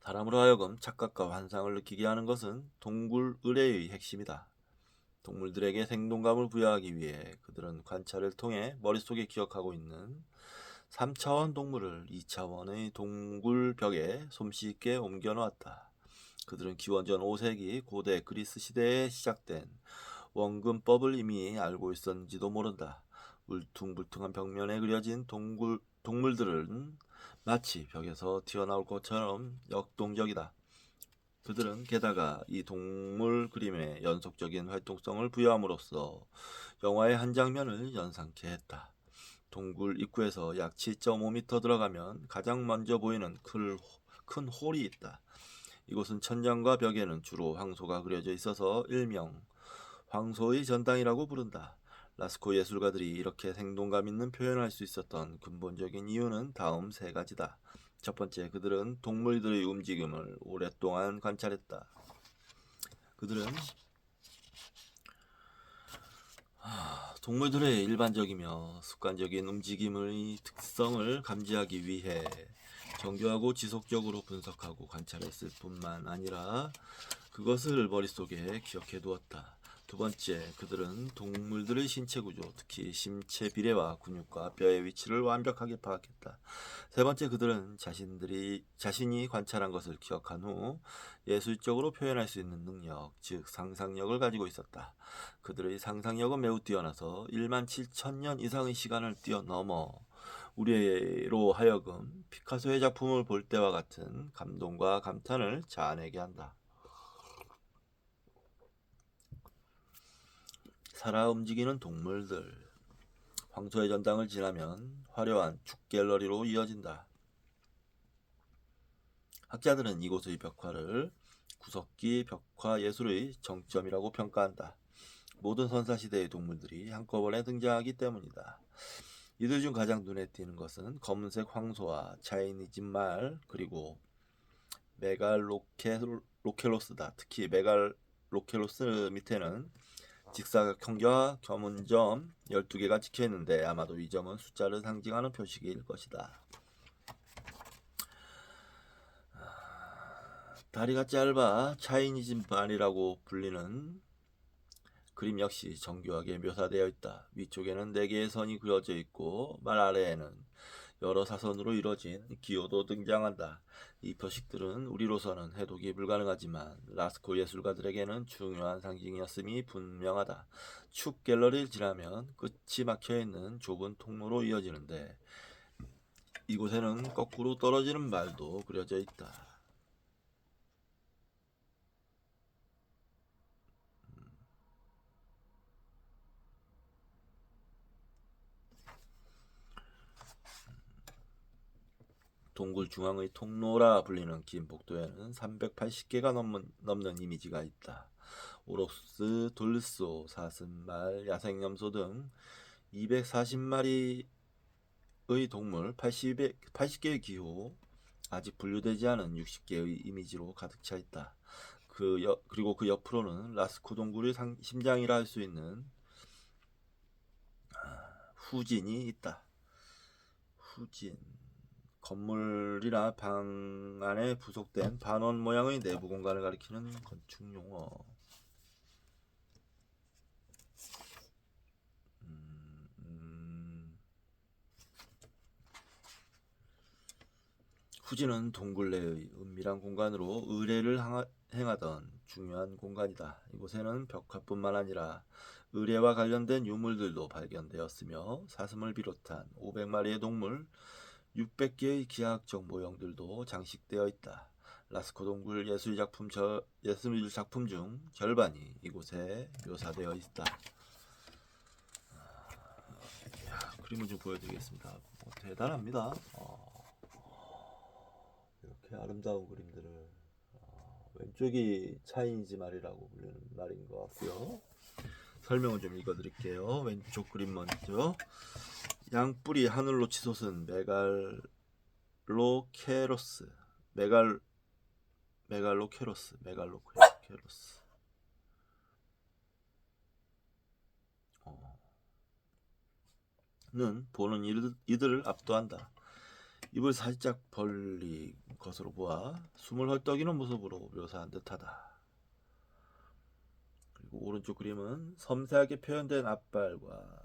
사람으로 하여금 착각과 환상을 느끼게 하는 것은 동굴 의뢰의 핵심이다. 동물들에게 생동감을 부여하기 위해 그들은 관찰을 통해 머릿속에 기억하고 있는 3차원 동물을 2차원의 동굴 벽에 솜씨있게 옮겨 놓았다. 그들은 기원전 5세기 고대 그리스 시대에 시작된 원근법을 이미 알고 있었는지도 모른다. 울퉁불퉁한 벽면에 그려진 동물들은 마치 벽에서 튀어나올 것처럼 역동적이다. 그들은 게다가 이 동물 그림에 연속적인 활동성을 부여함으로써 영화의 한 장면을 연상케 했다. 동굴 입구에서 약 7.5m 들어가면 가장 먼저 보이는 큰 홀이 있다. 이곳은 천장과 벽에는 주로 황소가 그려져 있어서 일명 황소의 전당이라고 부른다. 라스코 예술가들이 이렇게 생동감 있는 표현을 할 수 있었던 근본적인 이유는 다음 세 가지다. 첫 번째, 그들은 동물들의 움직임을 오랫동안 관찰했다. 그들은 동물들의 일반적이며 습관적인 움직임의 특성을 감지하기 위해 정교하고 지속적으로 분석하고 관찰했을 뿐만 아니라 그것을 머릿속에 기억해 두었다. 두 번째, 그들은 동물들의 신체 구조, 특히 심체 비례와 근육과 뼈의 위치를 완벽하게 파악했다. 세 번째, 그들은 자신이 관찰한 것을 기억한 후 예술적으로 표현할 수 있는 능력, 즉 상상력을 가지고 있었다. 그들의 상상력은 매우 뛰어나서 17,000년 이상의 시간을 뛰어넘어 우리로 하여금 피카소의 작품을 볼 때와 같은 감동과 감탄을 자아내게 한다. 살아 움직이는 동물들. 황소의 전당을 지나면 화려한 축 갤러리로 이어진다. 학자들은 이곳의 벽화를 구석기 벽화 예술의 정점이라고 평가한다. 모든 선사시대의 동물들이 한꺼번에 등장하기 때문이다. 이들 중 가장 눈에 띄는 것은 검은색 황소와 차이니즈 말, 그리고 메갈로켈로스다. 특히 메갈로켈로스 밑에는 직사각형과 겸은점 12개가 찍혀있는데 아마도 이 점은 숫자를 상징하는 표식일 것이다. 다리가 짧아 차이니즈 말이라고 불리는 그림 역시 정교하게 묘사되어 있다. 위쪽에는 4개의 선이 그려져 있고 말 아래에는 여러 사선으로 이뤄진 기호도 등장한다. 이 표식들은 우리로서는 해독이 불가능하지만 라스코 예술가들에게는 중요한 상징이었음이 분명하다. 축 갤러리를 지나면 끝이 막혀있는 좁은 통로로 이어지는데 이곳에는 거꾸로 떨어지는 말도 그려져 있다. 동굴 중앙의 통로라 불리는 긴 복도에는 380개가 넘는 이미지가 있다. 오록스, 돌소, 사슴말, 야생염소 등 240마리의 동물, 80개의 기호, 아직 분류되지 않은 60개의 이미지로 가득 차 있다. 그리고 그 옆으로는 라스코 동굴의 심장이라 할 수 있는 후진이 있다. 후진. 건물이나 방 안에 부속된 반원 모양의 내부 공간을 가리키는 건축 용어. 후진은 동굴 내의 은밀한 공간으로 의뢰를 행하던 중요한 공간이다. 이곳에는 벽화뿐만 아니라 의뢰와 관련된 유물들도 발견되었으며 사슴을 비롯한 500마리의 동물, 600개의 기하학적 모형들도 장식되어 있다. 라스코 동굴 예술 작품 중 절반이 이곳에 묘사되어 있다. 그림을 좀 보여드리겠습니다. 대단합니다. 이렇게 아름다운 그림들을 왼쪽이 차이니즈 말이라고 불리는 말인 것 같고요. 설명을 좀 읽어드릴게요. 왼쪽 그림 먼저. 양뿔이 하늘로 치솟은 메갈로케로스. 는 보는 이들을 압도한다. 입을 살짝 벌린 것으로 보아 숨을 헐떡이는 모습으로 묘사한 듯하다. 그리고 오른쪽 그림은 섬세하게 표현된 앞발과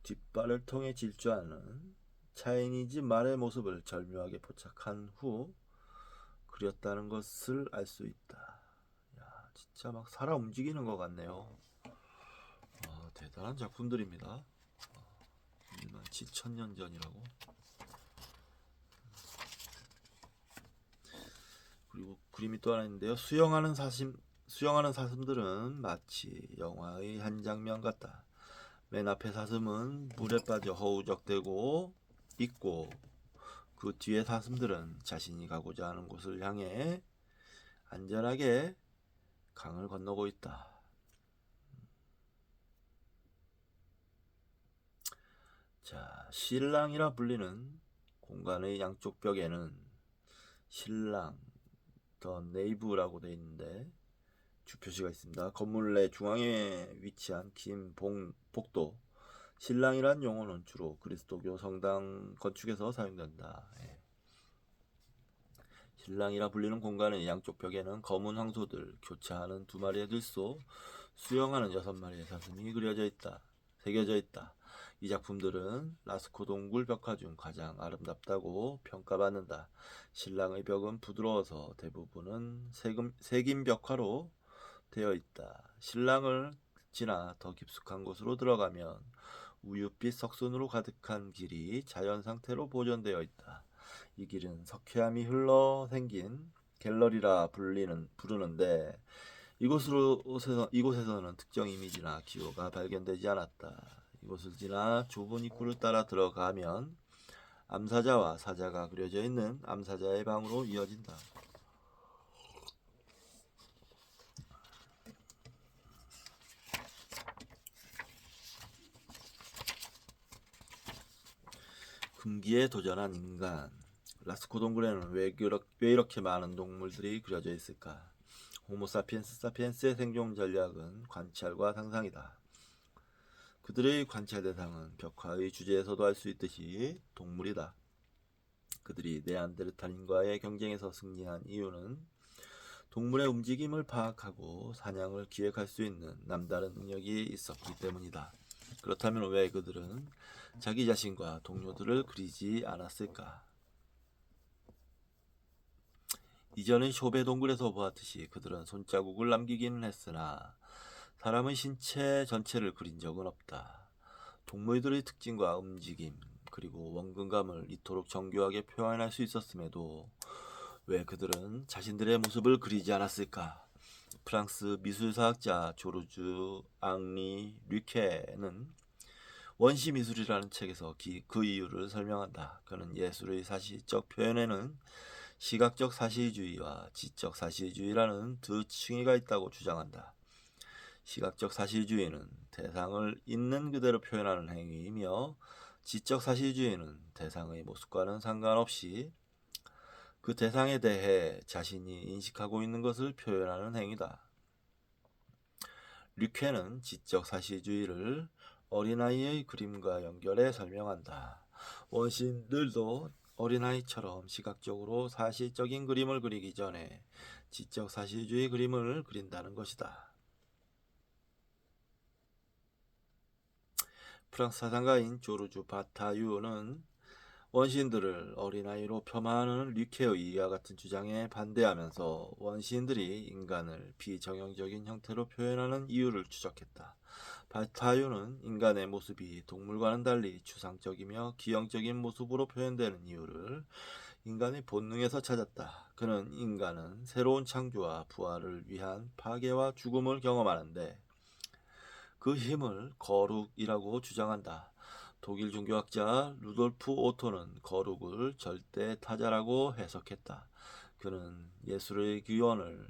뒷발을 통해 질주하는 차이니즈 말의 모습을 절묘하게 포착한 후 그렸다는 것을 알 수 있다. 야, 진짜 막 살아 움직이는 것 같네요. 대단한 작품들입니다. 27,000년 전이라고. 그리고 그림이 또 하나 있는데요. 수영하는 사슴들은 마치 영화의 한 장면 같다. 맨 앞에 사슴은 물에 빠져 허우적대고 있고 그 뒤에 사슴들은 자신이 가고자 하는 곳을 향해 안전하게 강을 건너고 있다. 자, 신랑이라 불리는 공간의 양쪽 벽에는 신랑, 더 네이브라고 되어 있는데 주표시가 있습니다. 건물 내 중앙에 위치한 긴 복도. 신랑이란 용어는 주로 그리스도교 성당 건축에서 사용된다. 신랑이라 불리는 공간의 양쪽 벽에는 검은 황소들, 교차하는 2마리의 들소, 수영하는 6마리의 사슴이 새겨져 있다. 이 작품들은 라스코 동굴 벽화 중 가장 아름답다고 평가받는다. 신랑의 벽은 부드러워서 대부분은 새긴 벽화로 되어 있다. 신랑을 지나 더 깊숙한 곳으로 들어가면 우윳빛 석순으로 가득한 길이 자연 상태로 보존되어 있다. 이 길은 석회암이 흘러 생긴 갤러리라 부르는데 이곳에서는 특정 이미지나 기호가 발견되지 않았다. 이곳을 지나 좁은 입구를 따라 들어가면 암사자와 사자가 그려져 있는 암사자의 방으로 이어진다. 금기에 도전한 인간. 라스코 동굴에는 왜 이렇게 많은 동물들이 그려져 있을까? 사피엔스의 생존 전략은 관찰과 상상이다. 그들의 관찰 대상은 벽화의 주제에서도 알 수 있듯이 동물이다. 그들이 네안데르탈인과의 경쟁에서 승리한 이유는 동물의 움직임을 파악하고 사냥을 기획할 수 있는 남다른 능력이 있었기 때문이다. 그렇다면 왜 그들은 자기 자신과 동료들을 그리지 않았을까? 이전의 쇼베 동굴에서 보았듯이 그들은 손자국을 남기기는 했으나 사람의 신체 전체를 그린 적은 없다. 동물들의 특징과 움직임 그리고 원근감을 이토록 정교하게 표현할 수 있었음에도 왜 그들은 자신들의 모습을 그리지 않았을까? 프랑스 미술사학자 조르주 앙리 류케는 원시 미술이라는 책에서 그 이유를 설명한다. 그는 예술의 사실적 표현에는 시각적 사실주의와 지적 사실주의라는 두 층위가 있다고 주장한다. 시각적 사실주의는 대상을 있는 그대로 표현하는 행위이며 지적 사실주의는 대상의 모습과는 상관없이 그 대상에 대해 자신이 인식하고 있는 것을 표현하는 행위다. 류케는 지적 사실주의를 어린아이의 그림과 연결해 설명한다. 원시인들도 어린아이처럼 시각적으로 사실적인 그림을 그리기 전에 지적 사실주의 그림을 그린다는 것이다. 프랑스 사상가인 조르주 바타유는 원시인들을 어린아이로 폄하하는 류케의 이와 같은 주장에 반대하면서 원시인들이 인간을 비정형적인 형태로 표현하는 이유를 추적했다. 바타유는 인간의 모습이 동물과는 달리 추상적이며 기형적인 모습으로 표현되는 이유를 인간의 본능에서 찾았다. 그는 인간은 새로운 창조와 부활을 위한 파괴와 죽음을 경험하는데 그 힘을 거룩이라고 주장한다. 독일 종교학자 루돌프 오토는 거룩을 절대 타자라고 해석했다. 그는 예술의 기원을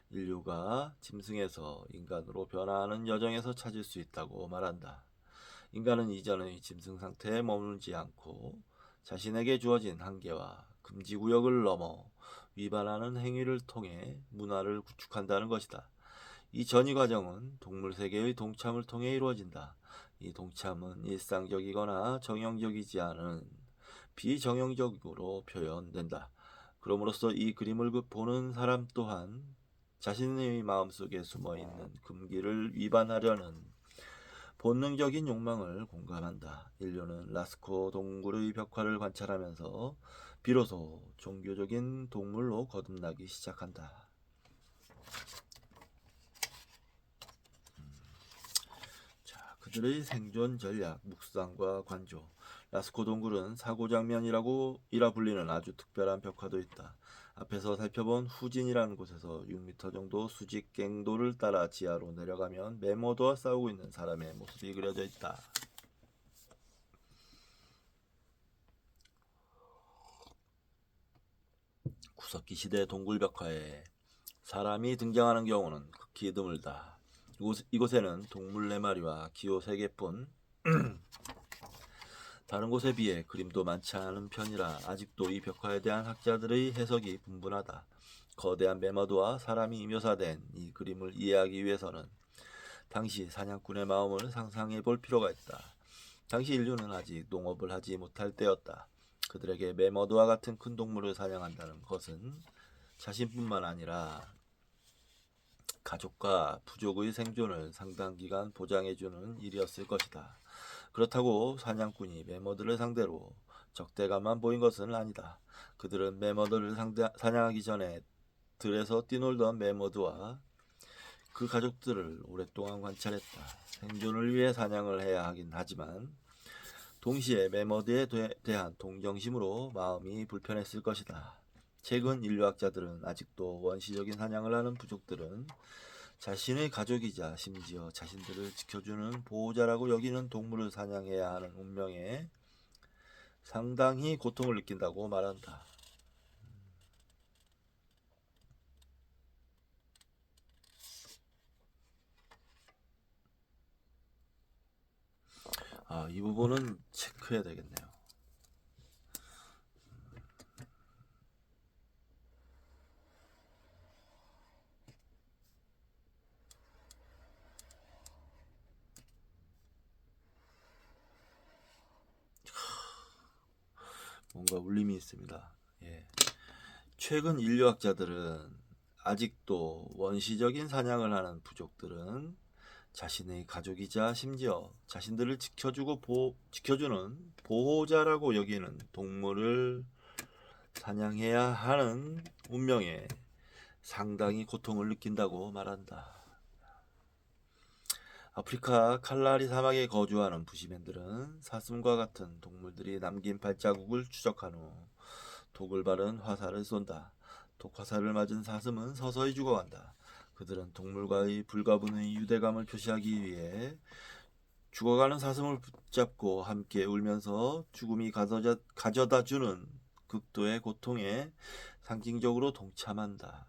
인류가 짐승에서 인간으로 변화하는 여정에서 찾을 수 있다고 말한다. 인간은 이전의 짐승 상태에 머물지 않고 자신에게 주어진 한계와 금지 구역을 넘어 위반하는 행위를 통해 문화를 구축한다는 것이다. 이 전이 과정은 동물 세계의 동참을 통해 이루어진다. 이 동참은 일상적이거나 정형적이지 않은 비정형적으로 표현된다. 그럼으로써 이 그림을 보는 사람 또한 자신의 마음속에 숨어있는 금기를 위반하려는 본능적인 욕망을 공감한다. 인류는 라스코 동굴의 벽화를 관찰하면서 비로소 종교적인 동물로 거듭나기 시작한다. 그들의 생존 전략, 묵상과 관조. 라스코 동굴은 사고장면이라 불리는 아주 특별한 벽화도 있다. 앞에서 살펴본 후진이라는 곳에서 6m 정도 수직 갱도를 따라 지하로 내려가면 메모도와 싸우고 있는 사람의 모습이 그려져 있다. 구석기 시대 동굴 벽화에 사람이 등장하는 경우는 극히 드물다. 이곳에는 동물 4마리와 기호 3개뿐 다른 곳에 비해 그림도 많지 않은 편이라 아직도 이 벽화에 대한 학자들의 해석이 분분하다. 거대한 메머드와 사람이 묘사된 이 그림을 이해하기 위해서는 당시 사냥꾼의 마음을 상상해 볼 필요가 있다. 당시 인류는 아직 농업을 하지 못할 때였다. 그들에게 메머드와 같은 큰 동물을 사냥한다는 것은 자신뿐만 아니라 가족과 부족의 생존을 상당 기간 보장해주는 일이었을 것이다. 그렇다고 사냥꾼이 매머드를 상대로 적대감만 보인 것은 아니다. 그들은 매머드를 사냥하기 전에 들에서 뛰놀던 매머드와 그 가족들을 오랫동안 관찰했다. 생존을 위해 사냥을 해야 하긴 하지만 동시에 매머드에 대한 동정심으로 마음이 불편했을 것이다. 최근 인류학자들은 아직도 원시적인 사냥을 하는 부족들은 자신의 가족이자 심지어 자신들을 지켜주는 보호자라고 여기는 동물을 사냥해야 하는 운명에 상당히 고통을 느낀다고 말한다. 이 부분은 체크해야 되겠네요. 뭔가 울림이 있습니다. 예. 최근 인류학자들은 아직도 원시적인 사냥을 하는 부족들은 자신의 가족이자 심지어 자신들을 지켜주는 보호자라고 여기는 동물을 사냥해야 하는 운명에 상당히 고통을 느낀다고 말한다. 아프리카 칼라리 사막에 거주하는 부시맨들은 사슴과 같은 동물들이 남긴 발자국을 추적한 후 독을 바른 화살을 쏜다. 독화살을 맞은 사슴은 서서히 죽어간다. 그들은 동물과의 불가분의 유대감을 표시하기 위해 죽어가는 사슴을 붙잡고 함께 울면서 죽음이 가져다주는 극도의 고통에 상징적으로 동참한다.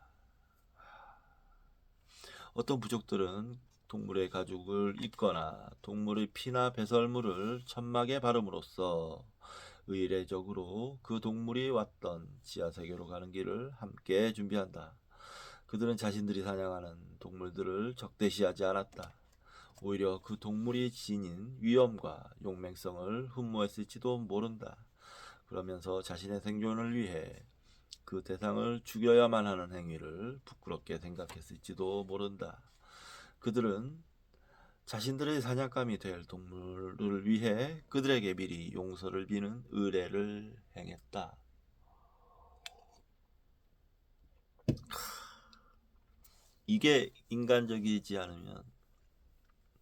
어떤 부족들은 동물의 가죽을 입거나 동물의 피나 배설물을 천막에 바름으로써 의례적으로 그 동물이 왔던 지하세계로 가는 길을 함께 준비한다. 그들은 자신들이 사냥하는 동물들을 적대시하지 않았다. 오히려 그 동물이 지닌 위험과 용맹성을 흠모했을지도 모른다. 그러면서 자신의 생존을 위해 그 대상을 죽여야만 하는 행위를 부끄럽게 생각했을지도 모른다. 그들은 자신들의 사냥감이 될 동물을 위해 그들에게 미리 용서를 비는 의례를 행했다. 이게 인간적이지 않으면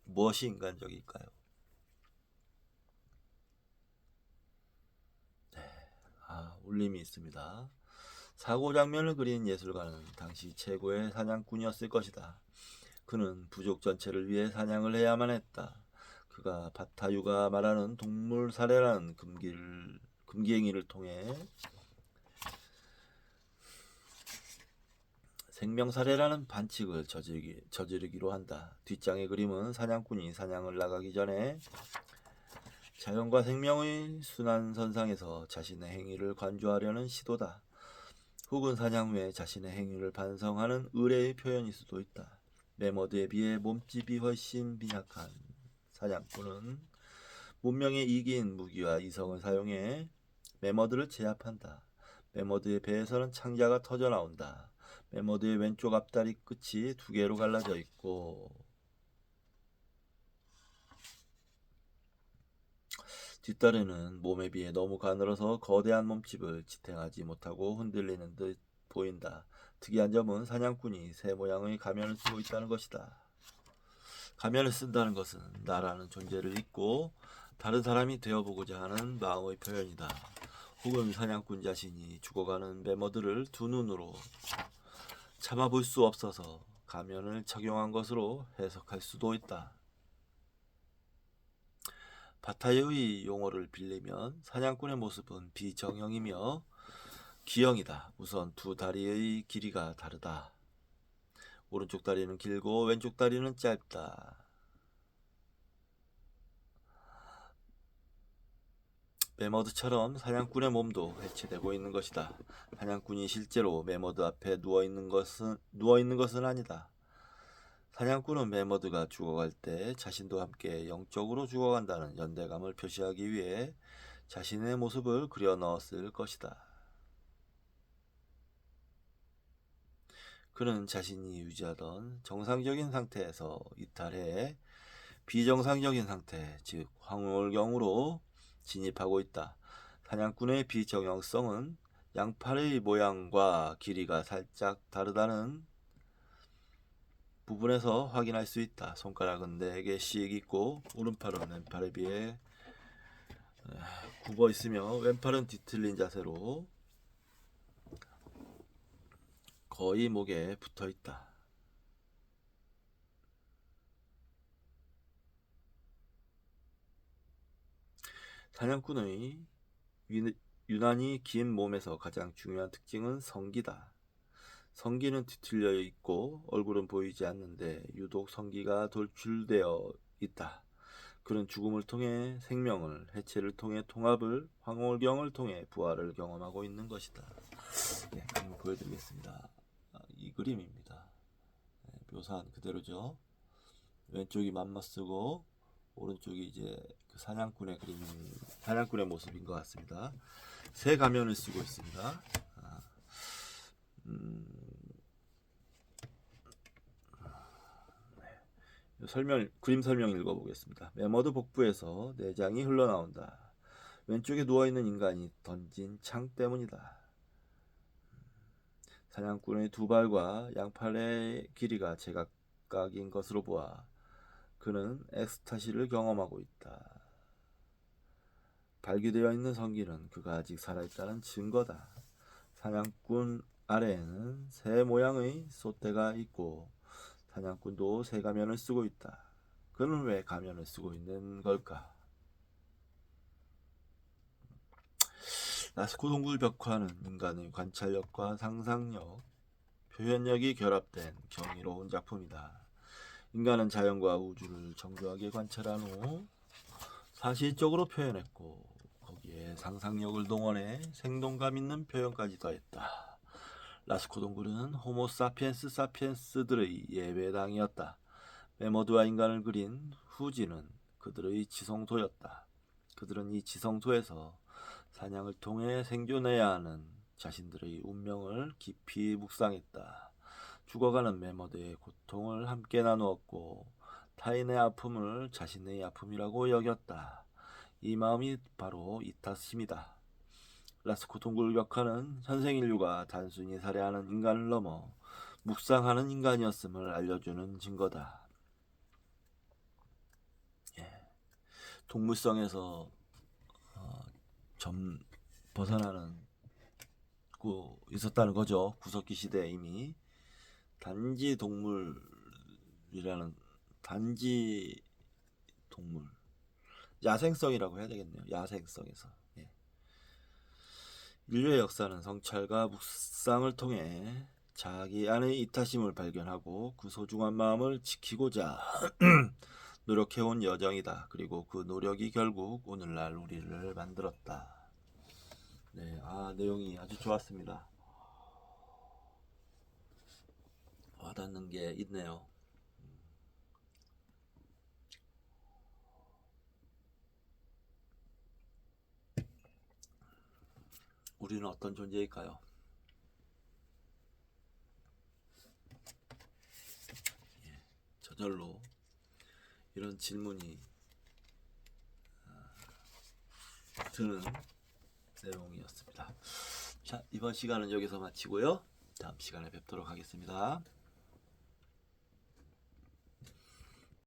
무엇이 인간적일까요? 울림이 있습니다. 사고 장면을 그린 예술가는 당시 최고의 사냥꾼이었을 것이다. 그는 부족 전체를 위해 사냥을 해야만 했다. 그가 바타유가 말하는 동물 살해라는 금기행위를 통해 생명살해라는 반칙을 저지르기로 한다. 뒷장의 그림은 사냥꾼이 사냥을 나가기 전에 자연과 생명의 순환선상에서 자신의 행위를 관조하려는 시도다. 혹은 사냥 후에 자신의 행위를 반성하는 의례의 표현일 수도 있다. 매머드에 비해 몸집이 훨씬 빈약한 사냥꾼은 문명에 이긴 무기와 이성을 사용해 매머드를 제압한다. 매머드의 배에서는 창자가 터져 나온다. 매머드의 왼쪽 앞다리 끝이 두 개로 갈라져 있고 뒷다리는 몸에 비해 너무 가늘어서 거대한 몸집을 지탱하지 못하고 흔들리는 듯 보인다. 특이한 점은 사냥꾼이 새 모양의 가면을 쓰고 있다는 것이다. 가면을 쓴다는 것은 나라는 존재를 잊고 다른 사람이 되어보고자 하는 마음의 표현이다. 혹은 사냥꾼 자신이 죽어가는 매머드를 두 눈으로 참아볼 수 없어서 가면을 착용한 것으로 해석할 수도 있다. 바타유의 용어를 빌리면 사냥꾼의 모습은 비정형이며 기형이다. 우선 두 다리의 길이가 다르다. 오른쪽 다리는 길고 왼쪽 다리는 짧다. 매머드처럼 사냥꾼의 몸도 해체되고 있는 것이다. 사냥꾼이 실제로 매머드 앞에 누워 있는 것은 아니다. 사냥꾼은 매머드가 죽어갈 때 자신도 함께 영적으로 죽어간다는 연대감을 표시하기 위해 자신의 모습을 그려 넣었을 것이다. 그는 자신이 유지하던 정상적인 상태에서 이탈해 비정상적인 상태, 즉 황홀경으로 진입하고 있다. 사냥꾼의 비정형성은 양팔의 모양과 길이가 살짝 다르다는 부분에서 확인할 수 있다. 손가락은 4개씩 있고 오른팔은 왼팔에 비해 굽어 있으며 왼팔은 뒤틀린 자세로 거의 목에 붙어 있다. 사냥꾼의 유난히 긴 몸에서 가장 중요한 특징은 성기다. 성기는 뒤틀려 있고 얼굴은 보이지 않는데 유독 성기가 돌출되어 있다. 그는 죽음을 통해 생명을, 해체를 통해 통합을, 황홀경을 통해 부활을 경험하고 있는 것이다. 네, 그림 보여드리겠습니다. 이 그림입니다. 네, 묘사한 그대로죠. 왼쪽이 맘머스고 오른쪽이 이제 그 사냥꾼의 모습인 것 같습니다. 새 가면을 쓰고 있습니다. 그림 설명 읽어보겠습니다. 메머드 복부에서 내장이 흘러나온다. 왼쪽에 누워있는 인간이 던진 창 때문이다. 사냥꾼의 두 발과 양팔의 길이가 제각각인 것으로 보아 그는 엑스타시를 경험하고 있다. 발기되어 있는 성기는 그가 아직 살아있다는 증거다. 사냥꾼 아래에는 새 모양의 솥대가 있고 사냥꾼도 새 가면을 쓰고 있다. 그는 왜 가면을 쓰고 있는 걸까? 라스코 동굴 벽화는 인간의 관찰력과 상상력, 표현력이 결합된 경이로운 작품이다. 인간은 자연과 우주를 정교하게 관찰한 후 사실적으로 표현했고 거기에 상상력을 동원해 생동감 있는 표현까지 더했다. 라스코 동굴은 호모 사피엔스 사피엔스들의 예배당이었다. 메머드와 인간을 그린 후지는 그들의 지성소였다. 그들은 이 지성소에서 사냥을 통해 생존해야 하는 자신들의 운명을 깊이 묵상했다. 죽어가는 메머드의 고통을 함께 나누었고 타인의 아픔을 자신의 아픔이라고 여겼다. 이 마음이 바로 이 탓입니다. 라스코 동굴 벽화는 현생 인류가 단순히 살해하는 인간을 넘어 묵상하는 인간이었음을 알려주는 증거다. 동물성에서 좀 벗어나는 있었다는 거죠. 구석기 시대에 이미 단지 동물이라는 단지 동물 야생성이라고 해야 되겠네요. 야생성에서 인류의 역사는 성찰과 묵상을 통해 자기 안의 이타심을 발견하고 그 소중한 마음을 지키고자 노력해온 여정이다. 그리고 그 노력이 결국 오늘날 우리를 만들었다. 네, 내용이 아주 좋았습니다. 와닿는 게 있네요. 우리는 어떤 존재일까요? 저절로 이런 질문이 드는 내용이었습니다. 자, 이번 시간은 여기서 마치고요. 다음 시간에 뵙도록 하겠습니다.